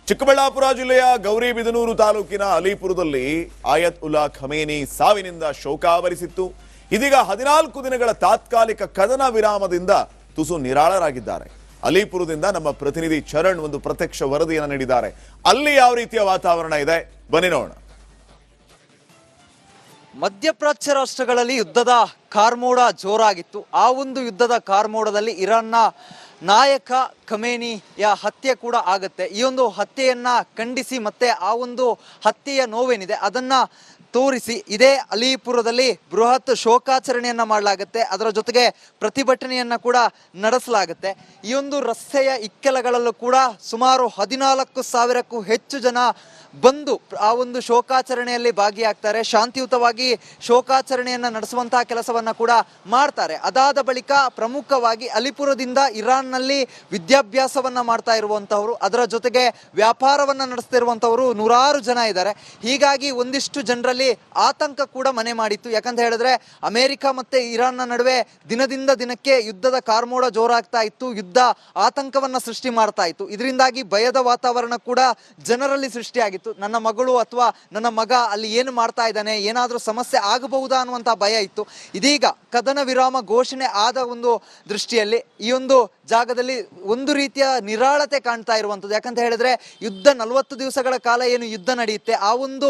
ಚಿಕ್ಕಬಳ್ಳಾಪುರ ಜಿಲ್ಲೆಯ ಗೌರಿಬಿದನೂರು ತಾಲೂಕಿನ ಅಲಿಪುರದಲ್ಲಿ ಆಯತ್ ಉಲ್ಲಾ ಖಮೇನಿ ಸಾವಿನಿಂದ ಶೋಕ ಆವರಿಸಿತ್ತು. ಇದೀಗ 14 ದಿನಗಳ ತಾತ್ಕಾಲಿಕ ಕದನ ವಿರಾಮದಿಂದ ತುಸು ನಿರಾಳರಾಗಿದ್ದಾರೆ. ಅಲಿಪುರದಿಂದ ನಮ್ಮ ಪ್ರತಿನಿಧಿ ಚರಣ್ ಒಂದು ಪ್ರತ್ಯಕ್ಷ ವರದಿಯನ್ನು ನೀಡಿದ್ದಾರೆ. ಅಲ್ಲಿ ಯಾವ ರೀತಿಯ ವಾತಾವರಣ ಇದೆ ಬನ್ನಿ ನೋಡೋಣ. ಮಧ್ಯಪ್ರಾಚ್ಯ ರಾಷ್ಟ್ರಗಳಲ್ಲಿ ಯುದ್ಧದ ಕಾರ್ಮೋಡ ಜೋರಾಗಿತ್ತು. ಆ ಒಂದು ಯುದ್ಧದ ಕಾರ್ಮೋಡದಲ್ಲಿ ಇರಾನ್ನ ನಾಯಕ ಖಮೇನಿಯ ಹತ್ಯೆ ಕೂಡ ಆಗುತ್ತೆ. ಈ ಒಂದು ಹತ್ಯೆಯನ್ನ ಖಂಡಿಸಿ ಮತ್ತೆ ಆ ಒಂದು ಹತ್ಯೆಯ ನೋವೇನಿದೆ ಅದನ್ನ ತೋರಿಸಿ ಇದೇ ಅಲಿಪುರದಲ್ಲಿ ಬೃಹತ್ ಶೋಕಾಚರಣೆಯನ್ನ ಮಾಡಲಾಗುತ್ತೆ. ಅದರ ಜೊತೆಗೆ ಪ್ರತಿಭಟನೆಯನ್ನ ಕೂಡ ನಡೆಸಲಾಗುತ್ತೆ. ಈ ಒಂದು ರಸ್ತೆಯ ಇಕ್ಕೆಲಗಳಲ್ಲೂ ಕೂಡ ಸುಮಾರು 14,000ಕ್ಕೂ ಹೆಚ್ಚು ಜನ ಬಂದು ಆ ಒಂದು ಶೋಕಾಚರಣೆಯಲ್ಲಿ ಭಾಗಿಯಾಗ್ತಾರೆ. ಶಾಂತಿಯುತವಾಗಿ ಶೋಕಾಚರಣೆಯನ್ನ ನಡೆಸುವಂತಹ ಕೆಲಸವನ್ನ ಕೂಡ ಮಾಡ್ತಾರೆ. ಅದಾದ ಬಳಿಕ ಪ್ರಮುಖವಾಗಿ ಅಲಿಪುರದಿಂದ ಇರಾನ್ನಲ್ಲಿ ವಿದ್ಯಾಭ್ಯಾಸವನ್ನ ಮಾಡ್ತಾ ಇರುವಂತಹವರು, ಅದರ ಜೊತೆಗೆ ವ್ಯಾಪಾರವನ್ನ ನಡೆಸ್ತಿರುವಂತಹವರು ನೂರಾರು ಜನ ಇದ್ದಾರೆ. ಹೀಗಾಗಿ ಒಂದಿಷ್ಟು ಜನರಲ್ಲಿ ಆತಂಕ ಕೂಡ ಮನೆ ಮಾಡಿತ್ತು. ಯಾಕಂತ ಹೇಳಿದ್ರೆ ಅಮೆರಿಕ ಮತ್ತೆ ಇರಾನ್ನ ನಡುವೆ ದಿನದಿಂದ ದಿನಕ್ಕೆ ಯುದ್ಧದ ಕಾರ್ಮೋಡ ಜೋರಾಗ್ತಾ ಇತ್ತು. ಯುದ್ಧ ಆತಂಕವನ್ನ ಸೃಷ್ಟಿ ಮಾಡ್ತಾ ಇತ್ತು. ಇದರಿಂದಾಗಿ ಭಯದ ವಾತಾವರಣ ಕೂಡ ಜನರಲ್ಲಿ ಸೃಷ್ಟಿಯಾಗಿತ್ತು. ನನ್ನ ಮಗಳು ಅಥವಾ ನನ್ನ ಮಗ ಅಲ್ಲಿ ಏನು ಮಾಡ್ತಾ ಇದ್ದಾನೆ, ಏನಾದರೂ ಸಮಸ್ಯೆ ಆಗಬಹುದಾ ಅನ್ನುವಂಥ ಭಯ ಇತ್ತು. ಇದೀಗ ಕದನ ವಿರಾಮ ಘೋಷಣೆ ಆದ ಒಂದು ದೃಷ್ಟಿಯಲ್ಲಿ ಈ ಒಂದು ಜಾಗದಲ್ಲಿ ಒಂದು ರೀತಿಯ ನಿರಾಳತೆ ಕಾಣ್ತಾ ಇರುವಂಥದ್ದು. ಯಾಕಂತ ಹೇಳಿದ್ರೆ ಯುದ್ಧ 40 ದಿವಸಗಳ ಕಾಲ ಏನು ಯುದ್ಧ ನಡೆಯುತ್ತೆ, ಆ ಒಂದು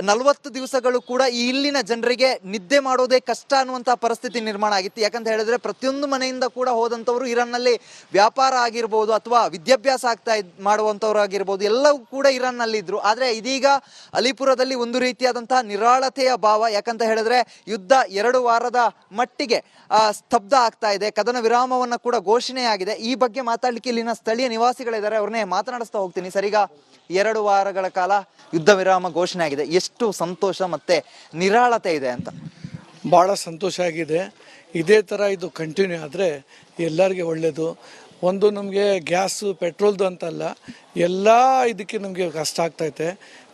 40 ದಿವಸ ದಿವಸಗಳು ಕೂಡ ಈ ಇಲ್ಲಿನ ಜನರಿಗೆ ನಿದ್ದೆ ಮಾಡೋದೇ ಕಷ್ಟ ಅನ್ನುವಂಥ ಪರಿಸ್ಥಿತಿ ನಿರ್ಮಾಣ ಆಗಿತ್ತು. ಯಾಕಂತ ಹೇಳಿದ್ರೆ ಪ್ರತಿಯೊಂದು ಮನೆಯಿಂದ ಕೂಡ ಹೋದಂಥವ್ರು ಇರಾನ್ನಲ್ಲಿ ವ್ಯಾಪಾರ ಆಗಿರ್ಬೋದು ಅಥವಾ ವಿದ್ಯಾಭ್ಯಾಸ ಮಾಡುವಂಥವ್ರು ಆಗಿರ್ಬೋದು, ಎಲ್ಲವೂ ಕೂಡ ಇರಾನ್ನಲ್ಲಿ ಇದ್ರು. ಆದರೆ ಇದೀಗ ಅಲಿಪುರದಲ್ಲಿ ಒಂದು ರೀತಿಯಾದಂತಹ ನಿರಾಳತೆಯ ಭಾವ. ಯಾಕಂತ ಹೇಳಿದ್ರೆ ಯುದ್ಧ 2 ವಾರದ ಮಟ್ಟಿಗೆ ಸ್ತಬ್ಧ ಆಗ್ತಾ ಇದೆ. ಕದನ ವಿರಾಮವನ್ನ ಕೂಡ ಘೋಷಣೆಯಾಗಿದೆ. ಈ ಬಗ್ಗೆ ಮಾತಾಡ್ಲಿಕ್ಕೆ ಇಲ್ಲಿನ ಸ್ಥಳೀಯ ನಿವಾಸಿಗಳಿದ್ದಾರೆ, ಅವ್ರನ್ನೇ ಮಾತನಾಡಿಸ್ತಾ ಹೋಗ್ತೀನಿ. ಸರಿಗ 2 ವಾರಗಳ ಕಾಲ ಯುದ್ಧ ವಿರಾಮ ಘೋಷಣೆ ಆಗಿದೆ, ಎಷ್ಟು ಸಂತೋಷ ಮತ್ತೆ ನಿರಾಳತೆ ಇದೆ ಅಂತ? ಭಾಳ ಸಂತೋಷ ಆಗಿದೆ. ಇದೇ ಥರ ಇದು ಕಂಟಿನ್ಯೂ ಆದರೆ ಎಲ್ಲರಿಗೆ ಒಳ್ಳೆಯದು. ಒಂದು ನಮಗೆ ಗ್ಯಾಸು ಪೆಟ್ರೋಲ್ದು ಅಂತಲ್ಲ, ಎಲ್ಲ ಇದಕ್ಕೆ ನಮಗೆ ಕಷ್ಟ ಆಗ್ತೈತೆ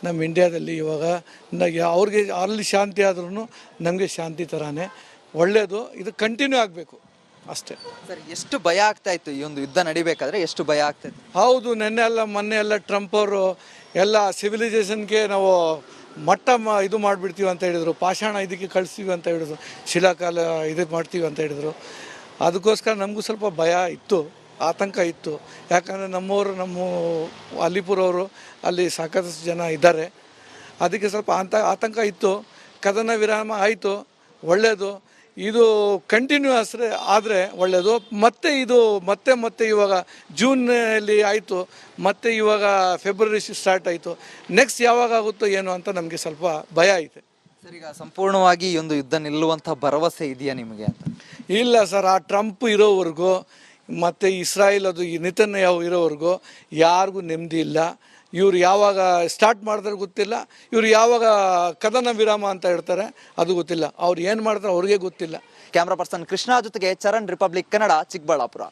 ನಮ್ಮ ಇಂಡಿಯಾದಲ್ಲಿ. ಇವಾಗ ಅವ್ರಿಗೆ ಅಲ್ಲಿ ಶಾಂತಿ ಆದ್ರೂ ನಮಗೆ ಶಾಂತಿ ಥರನೇ ಒಳ್ಳೆಯದು. ಇದು ಕಂಟಿನ್ಯೂ ಆಗಬೇಕು ಅಷ್ಟೇ. ಸರ್, ಎಷ್ಟು ಭಯ ಆಗ್ತಾ ಇತ್ತು ಈ ಒಂದು ಯುದ್ಧ ನಡಿಬೇಕಾದ್ರೆ? ಎಷ್ಟು ಭಯ ಆಗ್ತಾ ಇತ್ತು? ಹೌದು, ಮೊನ್ನೆ ಎಲ್ಲ ಟ್ರಂಪ್ ಅವರು ಎಲ್ಲ ಸಿವಿಲೈಸೇಷನ್ಗೆ ನಾವು ಇದು ಮಾಡಿಬಿಡ್ತೀವಿ ಅಂತ ಹೇಳಿದರು, ಪಾಷಾಣ ಇದಕ್ಕೆ ಕಳಿಸ್ತೀವಿ ಅಂತ ಹೇಳಿದ್ರು, ಶಿಲಾಕಾಲ ಇದು ಮಾಡ್ತೀವಿ ಅಂತ ಹೇಳಿದರು. ಅದಕ್ಕೋಸ್ಕರ ನಮಗೂ ಸ್ವಲ್ಪ ಭಯ ಇತ್ತು, ಆತಂಕ ಇತ್ತು. ಯಾಕಂದರೆ ನಮ್ಮ ಅಲಿಪುರವರು ಅಲ್ಲಿ ಸಾಕಷ್ಟು ಜನ ಇದ್ದಾರೆ, ಅದಕ್ಕೆ ಸ್ವಲ್ಪ ಆತಂಕ ಇತ್ತು. ಕದನ ವಿರಾಮ ಆಯಿತು, ಒಳ್ಳೆಯದು. ಇದು ಕಂಟಿನ್ಯೂಸ್ ಆದರೆ ಒಳ್ಳೆಯದು. ಮತ್ತೆ ಇವಾಗ ಜೂನಲ್ಲಿ ಆಯಿತು, ಮತ್ತೆ ಇವಾಗ ಫೆಬ್ರವರಿ ಸ್ಟಾರ್ಟ್ ಆಯಿತು. ನೆಕ್ಸ್ಟ್ ಯಾವಾಗ ಆಗುತ್ತೋ ಏನೋ ಅಂತ ನಮಗೆ ಸ್ವಲ್ಪ ಭಯ ಐತೆ. ಸರ್, ಈಗ ಸಂಪೂರ್ಣವಾಗಿ ಈ ಒಂದು ಯುದ್ಧ ನಿಲ್ಲುವಂಥ ಭರವಸೆ ಇದೆಯಾ ನಿಮಗೆ ಅಂತ? ಇಲ್ಲ ಸರ್, ಆ ಟ್ರಂಪ್ ಇರೋವರೆಗೂ ಮತ್ತು ಇಸ್ರಾಯೇಲ್ ಅದು ಈ ನೆತನ್ಯಾಹು ಇರೋವರೆಗೂ ಯಾರಿಗೂ ನೆಮ್ಮದಿ ಇಲ್ಲ. ಇವ್ರು ಯಾವಾಗ ಸ್ಟಾರ್ಟ್ ಮಾಡ್ತಾರೆ ಗೊತ್ತಿಲ್ಲ, ಇವ್ರು ಯಾವಾಗ ಕದನ ವಿರಾಮ ಅಂತ ಹೇಳ್ತಾರೆ ಅದು ಗೊತ್ತಿಲ್ಲ, ಅವ್ರು ಏನು ಮಾಡ್ತಾರೆ ಅವ್ರಿಗೆ ಗೊತ್ತಿಲ್ಲ. ಕ್ಯಾಮ್ರಾ ಪರ್ಸನ್ ಕೃಷ್ಣ ಜೊತೆಗೆ ಚರಣ್, ರಿಪಬ್ಲಿಕ್ ಕನ್ನಡ, ಚಿಕ್ಕಬಳ್ಳಾಪುರ.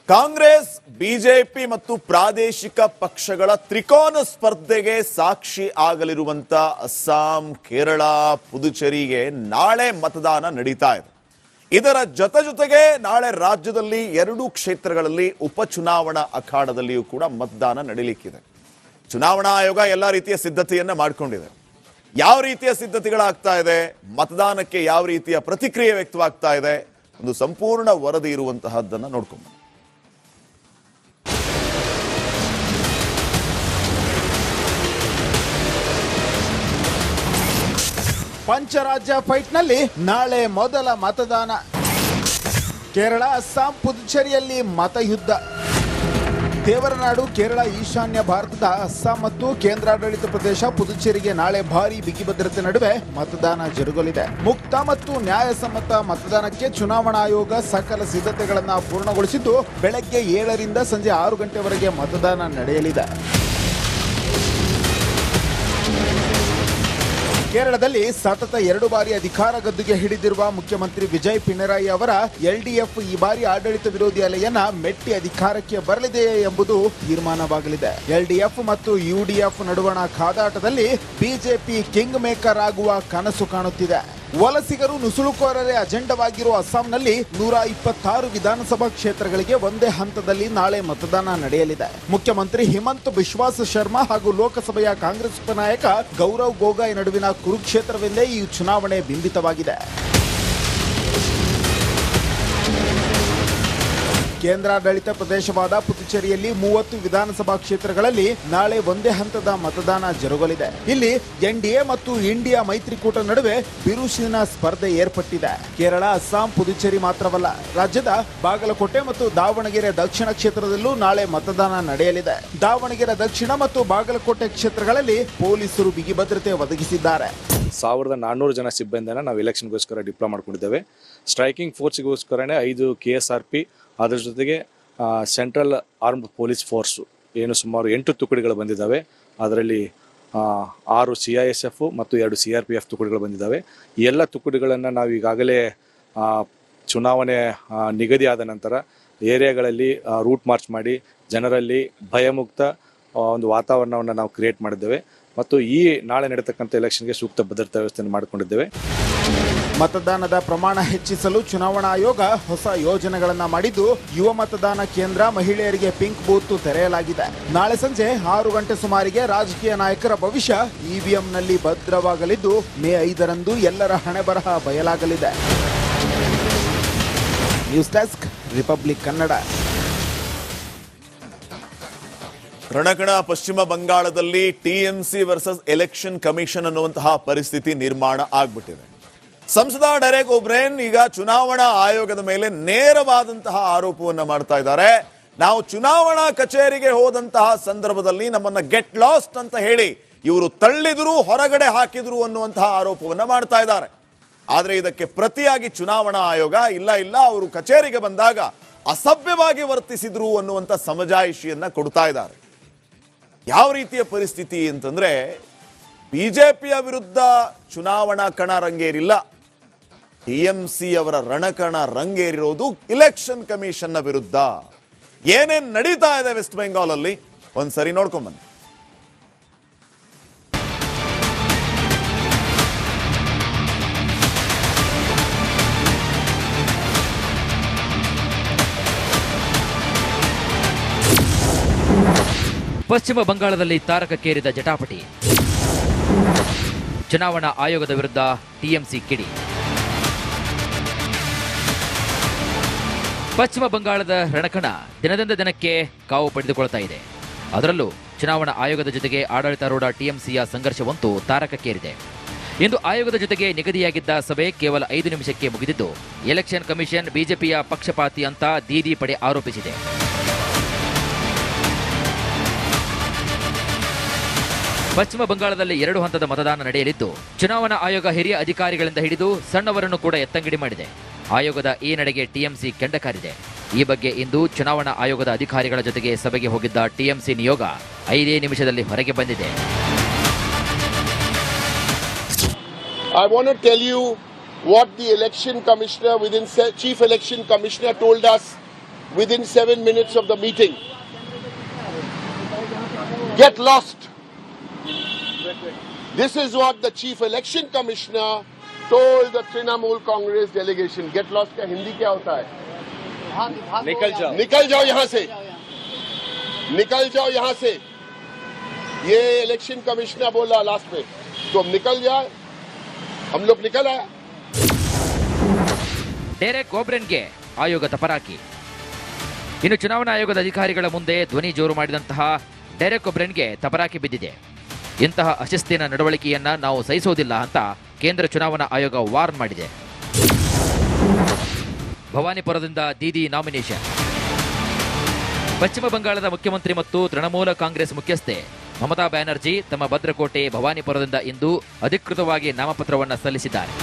ಕಾಂಗ್ರೆಸ್, ಬಿಜೆಪಿ ಮತ್ತು ಪ್ರಾದೇಶಿಕ ಪಕ್ಷಗಳ ತ್ರಿಕೋನ ಸ್ಪರ್ಧೆಗೆ ಸಾಕ್ಷಿ ಆಗಲಿರುವಂತ ಅಸ್ಸಾಂ, ಕೇರಳ, ಪುದುಚೇರಿಗೆ ನಾಳೆ ಮತದಾನ ನಡೀತಾ ಇದೆ. ಇದರ ಜೊತೆಗೆ ನಾಳೆ ರಾಜ್ಯದಲ್ಲಿ 2 ಕ್ಷೇತ್ರಗಳಲ್ಲಿ ಉಪಚುನಾವಣಾ ಅಖಾಡದಲ್ಲಿಯೂ ಕೂಡ ಮತದಾನ ನಡೀಲಿಕ್ಕಿದೆ. ಚುನಾವಣಾ ಆಯೋಗ ಎಲ್ಲ ರೀತಿಯ ಸಿದ್ಧತೆಯನ್ನ ಮಾಡಿಕೊಂಡಿದೆ. ಯಾವ ರೀತಿಯ ಸಿದ್ಧತೆಗಳಾಗ್ತಾ ಇದೆ, ಮತದಾನಕ್ಕೆ ಯಾವ ರೀತಿಯ ಪ್ರತಿಕ್ರಿಯೆ ವ್ಯಕ್ತವಾಗ್ತಾ ಇದೆ, ಒಂದು ಸಂಪೂರ್ಣ ವರದಿ ಇರುವಂತಹದ್ದನ್ನು ನೋಡ್ಕೊಂಡು ಪಂಚರಾಜ್ಯ ಫೈಟ್ನಲ್ಲಿ ನಾಳೆ ಮೊದಲ ಮತದಾನ. ಕೇರಳ, ಅಸ್ಸಾಂ, ಪುದುಚೇರಿಯಲ್ಲಿ ಮತಯುದ್ಧ. ದೇವರನಾಡು ಕೇರಳ, ಈಶಾನ್ಯ ಭಾರತದ ಅಸ್ಸಾಂ ಮತ್ತು ಕೇಂದ್ರಾಡಳಿತ ಪ್ರದೇಶ ಪುದುಚೇರಿಗೆ ನಾಳೆ ಭಾರೀ ಬಿಗಿ ಭದ್ರತೆ ನಡುವೆ ಮತದಾನ ಜರುಗಲಿದೆ. ಮುಕ್ತ ಮತ್ತು ನ್ಯಾಯಸಮ್ಮತ ಮತದಾನಕ್ಕೆ ಚುನಾವಣಾ ಆಯೋಗ ಸಕಲ ಸಿದ್ಧತೆಗಳನ್ನು ಪೂರ್ಣಗೊಳಿಸಿದ್ದು ಬೆಳಗ್ಗೆ 7ರಿಂದ ಸಂಜೆ 6 ಗಂಟೆವರೆಗೆ ಮತದಾನ ನಡೆಯಲಿದೆ. ಕೇರಳದಲ್ಲಿ ಸತತ 2 ಬಾರಿ ಅಧಿಕಾರ ಗದ್ದುಗೆ ಹಿಡಿದಿರುವ ಮುಖ್ಯಮಂತ್ರಿ ವಿಜಯ್ ಪಿಣರಾಯಿ ಅವರ LDF ಈ ಬಾರಿ ಆಡಳಿತ ವಿರೋಧಿ ಅಲೆಯನ್ನ ಮೆಟ್ಟಿ ಅಧಿಕಾರಕ್ಕೆ ಬರಲಿದೆಯೇ ಎಂಬುದು ತೀರ್ಮಾನವಾಗಲಿದೆ. LDF ಮತ್ತು UDF ನಡುವಣ ಕಾದಾಟದಲ್ಲಿ ಬಿಜೆಪಿ ಕಿಂಗ್ ಮೇಕರ್ ಆಗುವ ಕನಸು ಕಾಣುತ್ತಿದೆ. ವಲಸಿಗರು ನುಸುಳುಕೋರರೇ ಅಜೆಂಡವಾಗಿರುವ ಅಸ್ಸಾಂನಲ್ಲಿ 126 ವಿಧಾನಸಭಾ ಕ್ಷೇತ್ರಗಳಿಗೆ ಒಂದೇ ಹಂತದಲ್ಲಿ ನಾಳೆ ಮತದಾನ ನಡೆಯಲಿದೆ. ಮುಖ್ಯಮಂತ್ರಿ ಹಿಮಂತ್ ಬಿಶ್ವಾಸ್ ಶರ್ಮಾ ಹಾಗೂ ಲೋಕಸಭೆಯ ಕಾಂಗ್ರೆಸ್ ಉಪನಾಯಕ ಗೌರವ್ ಗೊಗೋಯ್ ನಡುವಿನ ಕುರುಕ್ಷೇತ್ರವೆಂದೇ ಈ ಚುನಾವಣೆ ಬಿಂಬಿತವಾಗಿದೆ. ಕೇಂದ್ರಾಡಳಿತ ಪ್ರದೇಶವಾದ ಪುದುಚೇರಿಯಲ್ಲಿ 30 ವಿಧಾನಸಭಾ ಕ್ಷೇತ್ರಗಳಲ್ಲಿ ನಾಳೆ ಒಂದೇ ಹಂತದ ಮತದಾನ ಜರುಗಲಿದೆ. ಇಲ್ಲಿ NDA ಮತ್ತು ಇಂಡಿಯಾ ಮೈತ್ರಿಕೂಟ ನಡುವೆ ಬಿರುಸಿನ ಸ್ಪರ್ಧೆ ಏರ್ಪಟ್ಟಿದೆ. ಕೇರಳ, ಅಸ್ಸಾಂ, ಪುದುಚೇರಿ ಮಾತ್ರವಲ್ಲ, ರಾಜ್ಯದ ಬಾಗಲಕೋಟೆ ಮತ್ತು ದಾವಣಗೆರೆ ದಕ್ಷಿಣ ಕ್ಷೇತ್ರದಲ್ಲೂ ನಾಳೆ ಮತದಾನ ನಡೆಯಲಿದೆ. ದಾವಣಗೆರೆ ದಕ್ಷಿಣ ಮತ್ತು ಬಾಗಲಕೋಟೆ ಕ್ಷೇತ್ರಗಳಲ್ಲಿ ಪೊಲೀಸರು ಬಿಗಿ ಭದ್ರತೆ ಒದಗಿಸಿದ್ದಾರೆ. 1400 ಜನ ಸಿಬ್ಬಂದಿಯನ್ನು ನಾವು ಎಲೆಕ್ಷನ್ಗೋಸ್ಕರ ಡಿಪ್ಲೋ ಮಾಡ್ಕೊಂಡಿದ್ದೇವೆ. ಸ್ಟ್ರೈಕಿಂಗ್ ಫೋರ್ಸ್ಗೋಸ್ಕರನೇ 5 KSRP, ಅದರ ಜೊತೆಗೆ ಸೆಂಟ್ರಲ್ ಆರ್ಮ್ಡ್ ಪೊಲೀಸ್ ಫೋರ್ಸು ಏನು ಸುಮಾರು 8 ತುಕಡಿಗಳು ಬಂದಿದ್ದಾವೆ. ಅದರಲ್ಲಿ 6 CISF ಮತ್ತು 2 CRPF ತುಕಡಿಗಳು ಬಂದಿದ್ದಾವೆ. ಈ ಎಲ್ಲ ತುಕಡಿಗಳನ್ನು ನಾವು ಈಗಾಗಲೇ ಚುನಾವಣೆ ನಿಗದಿಯಾದ ನಂತರ ಏರಿಯಾಗಳಲ್ಲಿ ರೂಟ್ ಮಾರ್ಚ್ ಮಾಡಿ ಜನರಲ್ಲಿ ಭಯಮುಕ್ತ ಒಂದು ವಾತಾವರಣವನ್ನು ನಾವು ಕ್ರಿಯೇಟ್ ಮಾಡಿದ್ದೇವೆ ಮತ್ತು ಈ ನಾಳೆ ನಡೆತಕ್ಕಂಥ ಎಲೆಕ್ಷನ್ಗೆ ಸೂಕ್ತ ಭದ್ರತಾ ವ್ಯವಸ್ಥೆಯನ್ನು ಮಾಡಿಕೊಂಡಿದ್ದೇವೆ. ಮತದಾನದ ಪ್ರಮಾಣ ಹೆಚ್ಚಿಸಲು ಚುನಾವಣಾ ಆಯೋಗ ಹೊಸ ಯೋಜನೆಗಳನ್ನು ಮಾಡಿದ್ದು, ಯುವ ಮತದಾನ ಕೇಂದ್ರ, ಮಹಿಳೆಯರಿಗೆ ಪಿಂಕ್ ಬೂತ್ ತೆರೆಯಲಾಗಿದೆ. ನಾಳೆ ಸಂಜೆ 6 ಗಂಟೆ ಸುಮಾರಿಗೆ ರಾಜಕೀಯ ನಾಯಕರ ಭವಿಷ್ಯ EVMನಲ್ಲಿ ಭದ್ರವಾಗಲಿದ್ದು, ಮೇ 5ರಂದು ಎಲ್ಲರ ಹಣೆಬರಹ ಬಯಲಾಗಲಿದೆ. News desk, Republic Kannada. ರಣಕಣ ಪಶ್ಚಿಮ ಬಂಗಾಳದಲ್ಲಿ ಟಿಎಂಸಿ ವರ್ಸಸ್ ಎಲೆಕ್ಷನ್ ಕಮಿಷನ್ ಅನ್ನುವಂತಹ ಪರಿಸ್ಥಿತಿ ನಿರ್ಮಾಣ ಆಗ್ಬಿಟ್ಟಿದೆ. ಸಂಸದ ಡೆರೆಕ್ ಒಬ್ರೇನ್ ಈಗ ಚುನಾವಣಾ ಆಯೋಗದ ಮೇಲೆ ನೇರವಾದಂತಹ ಆರೋಪವನ್ನ ಮಾಡ್ತಾ ಇದ್ದಾರೆ. ನಾವು ಚುನಾವಣಾ ಕಚೇರಿಗೆ ಹೋದಂತಹ ಸಂದರ್ಭದಲ್ಲಿ ನಮ್ಮನ್ನ ಗೆಟ್ ಲಾಸ್ಟ್ ಅಂತ ಹೇಳಿ ಇವರು ತಳ್ಳಿದ್ರು, ಹೊರಗಡೆ ಹಾಕಿದ್ರು ಅನ್ನುವಂತಹ ಆರೋಪವನ್ನ ಮಾಡ್ತಾ ಇದ್ದಾರೆ. ಆದ್ರೆ ಇದಕ್ಕೆ ಪ್ರತಿಯಾಗಿ ಚುನಾವಣಾ ಆಯೋಗ ಇಲ್ಲ ಅವರು ಕಚೇರಿಗೆ ಬಂದಾಗ ಅಸಭ್ಯವಾಗಿ ವರ್ತಿಸಿದ್ರು ಅನ್ನುವಂಥ ಸಮಜಾಯಿಷಿಯನ್ನ ಕೊಡ್ತಾ ಇದ್ದಾರೆ. ಯಾವ ರೀತಿಯ ಪರಿಸ್ಥಿತಿ ಅಂತಂದ್ರೆ ಬಿಜೆಪಿಯ ವಿರುದ್ಧ ಚುನಾವಣಾ ಕಣ ರಂಗೇರಿಲ್ಲ, ಟಿಎಂಸಿ ಅವರ ರಣಕಣ ರಂಗೇರಿರೋದು ಇಲೆಕ್ಷನ್ ಕಮಿಷನ್ನ ವಿರುದ್ಧ. ಏನೇನ್ ನಡೀತಾ ಇದೆ ವೆಸ್ಟ್ ಬೆಂಗಾಲ್ ಅಲ್ಲಿ ಒಂದ್ಸರಿ ನೋಡ್ಕೊಂಡ್ ಬನ್ನಿ. ಪಶ್ಚಿಮ ಬಂಗಾಳದಲ್ಲಿ ತಾರಕಕ್ಕೇರಿದ ಜಟಾಪಟಿ. ಚುನಾವಣಾ ಆಯೋಗದ ವಿರುದ್ಧ ಟಿಎಂಸಿ ಕಿಡಿ. ಪಶ್ಚಿಮ ಬಂಗಾಳದ ರಣಕಣ ದಿನದಿಂದ ದಿನಕ್ಕೆ ಕಾವು ಪಡೆದುಕೊಳ್ತಾ ಇದೆ. ಅದರಲ್ಲೂ ಚುನಾವಣಾ ಆಯೋಗದ ಜೊತೆಗೆ ಆಡಳಿತಾರೂಢ ಟಿಎಂಸಿಯ ಸಂಘರ್ಷವಂತೂ ತಾರಕಕ್ಕೇರಿದೆ. ಇಂದು ಆಯೋಗದ ಜೊತೆಗೆ ನಿಗದಿಯಾಗಿದ್ದ ಸಭೆ ಕೇವಲ 5 ನಿಮಿಷಕ್ಕೆ ಮುಗಿದಿದ್ದು, ಎಲೆಕ್ಷನ್ ಕಮಿಷನ್ ಬಿಜೆಪಿಯ ಪಕ್ಷಪಾತಿ ಅಂತ ದೀದಿ ಪಡೆ ಆರೋಪಿಸಿದೆ. ಪಶ್ಚಿಮ ಬಂಗಾಳದಲ್ಲಿ 2 ಹಂತದ ಮತದಾನ ನಡೆಯಲಿದ್ದು, ಚುನಾವಣಾ ಆಯೋಗ ಹಿರಿಯ ಅಧಿಕಾರಿಗಳಿಂದ ಹಿಡಿದು ಸಣ್ಣವರನ್ನು ಕೂಡ ಎತ್ತಂಗಡಿ ಮಾಡಿದೆ. ಆಯೋಗದ ಈ ನಡೆಗೆ ಟಿಎಂಸಿ ಕೆಂಡ ಕಾರಿದೆ. ಈ ಬಗ್ಗೆ ಇಂದು ಚುನಾವಣಾ ಆಯೋಗದ ಅಧಿಕಾರಿಗಳ ಜೊತೆಗೆ ಸಭೆಗೆ ಹೋಗಿದ್ದ ಟಿಎಂಸಿ ನಿಯೋಗ 5 ನಿಮಿಷದಲ್ಲಿ ಹೊರಗೆ ಬಂದಿದೆ. I want to tell you what the election commissioner chief election commissioner told us within 7 minutes of the meeting. Get lost. This is what the chief election commissioner told the Trinamool Congress delegation. Get lost का हिंदी क्या होता है? निकल जाओ यहाँ से, निकल जाओ यहाँ से. ये इलेक्शन कमिश्नर बोला लास्ट में, तो हम निकल जाए. हम लोग निकल आए. ಡೆರೆಕ್ ಒಬ್ರೇನ್ಗೆ ಆಯೋಗ ತಪರಾಕಿ. ಇನ್ನು ಚುನಾವಣಾ ಆಯೋಗದ ಅಧಿಕಾರಿಗಳ ಮುಂದೆ ಧ್ವನಿ ಜೋರು ಮಾಡಿದಂತಹ ಡೆರೆಕ್ ಒಬ್ರೇನ್ಗೆ ತಪರಾಕಿ ಬಿದ್ದಿದೆ. ಇಂತಹ ಅಶಿಸ್ತಿನ ನಡವಳಿಕೆಯನ್ನ ನಾವು ಸಹಿಸೋದಿಲ್ಲ ಅಂತ ಕೇಂದ್ರ ಚುನಾವಣಾ ಆಯೋಗ ವಾರ್ನ್ ಮಾಡಿದೆ. ಭವಾನಿಪುರದಿಂದ ದೀದಿ ನಾಮಿನೇಷನ್. ಪಶ್ಚಿಮ ಬಂಗಾಳದ ಮುಖ್ಯಮಂತ್ರಿ ಮತ್ತು ತೃಣಮೂಲ ಕಾಂಗ್ರೆಸ್ ಮುಖ್ಯಸ್ಥೆ ಮಮತಾ ಬ್ಯಾನರ್ಜಿ ತಮ್ಮ ಭದ್ರಕೋಟೆ ಭವಾನಿಪುರದಿಂದ ಇಂದು ಅಧಿಕೃತವಾಗಿ ನಾಮಪತ್ರವನ್ನು ಸಲ್ಲಿಸಿದ್ದಾರೆ.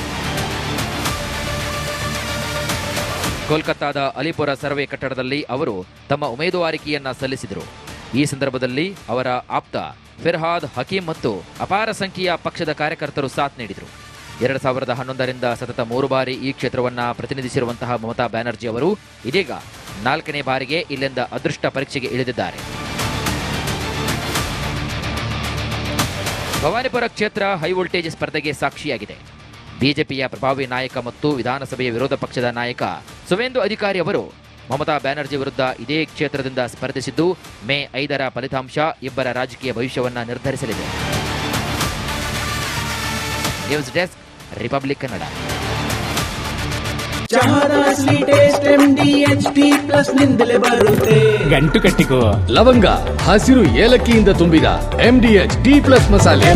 ಕೋಲ್ಕತ್ತಾದ ಅಲಿಪುರ ಸರ್ವೆ ಕಟ್ಟಡದಲ್ಲಿ ಅವರು ತಮ್ಮ ಉಮೇದುವಾರಿಕೆಯನ್ನ ಸಲ್ಲಿಸಿದರು. ಈ ಸಂದರ್ಭದಲ್ಲಿ ಅವರ ಆಪ್ತ ಫಿರ್ಹಾದ್ ಹಕೀಂ ಮತ್ತು ಅಪಾರ ಸಂಖ್ಯೆಯ ಪಕ್ಷದ ಕಾರ್ಯಕರ್ತರು ಸಾಥ್ ನೀಡಿದರು. 2011ರಿಂದ ಸತತ 3 ಬಾರಿ ಈ ಕ್ಷೇತ್ರವನ್ನ ಪ್ರತಿನಿಧಿಸಿರುವಂತಹ ಮಮತಾ ಬ್ಯಾನರ್ಜಿ ಅವರು ಇದೀಗ 4ನೇ ಬಾರಿಗೆ ಇಲ್ಲಿಂದ ಅದೃಷ್ಟ ಪರೀಕ್ಷೆಗೆ ಇಳಿದಿದ್ದಾರೆ. ಭವಾನಿಪುರ ಕ್ಷೇತ್ರ ಹೈ ವೋಲ್ಟೇಜ್ ಸ್ಪರ್ಧೆಗೆ ಸಾಕ್ಷಿಯಾಗಿದೆ. ಬಿಜೆಪಿಯ ಪ್ರಭಾವಿ ನಾಯಕ ಮತ್ತು ವಿಧಾನಸಭೆಯ ವಿರೋಧ ಪಕ್ಷದ ನಾಯಕ ಸುವೇಂದು ಅಧಿಕಾರಿ ಅವರು ಮಮತಾ ಬ್ಯಾನರ್ಜಿ ವಿರುದ್ಧ ಇದೇ ಕ್ಷೇತ್ರದಿಂದ ಸ್ಪರ್ಧಿಸಿದ್ದು, ಮೇ 5ರ ಫಲಿತಾಂಶ ಇಬ್ಬರ ರಾಜಕೀಯ ಭವಿಷ್ಯವನ್ನ ನಿರ್ಧರಿಸಲಿದೆ. News desk, Republic Kannada. ಗಂಟು ಕಟ್ಟಿಕೋ ಲವಂಗ, ಹಸಿರು ಏಲಕ್ಕಿಯಿಂದ ತುಂಬಿದ MDH D+ ಮಸಾಲೆ.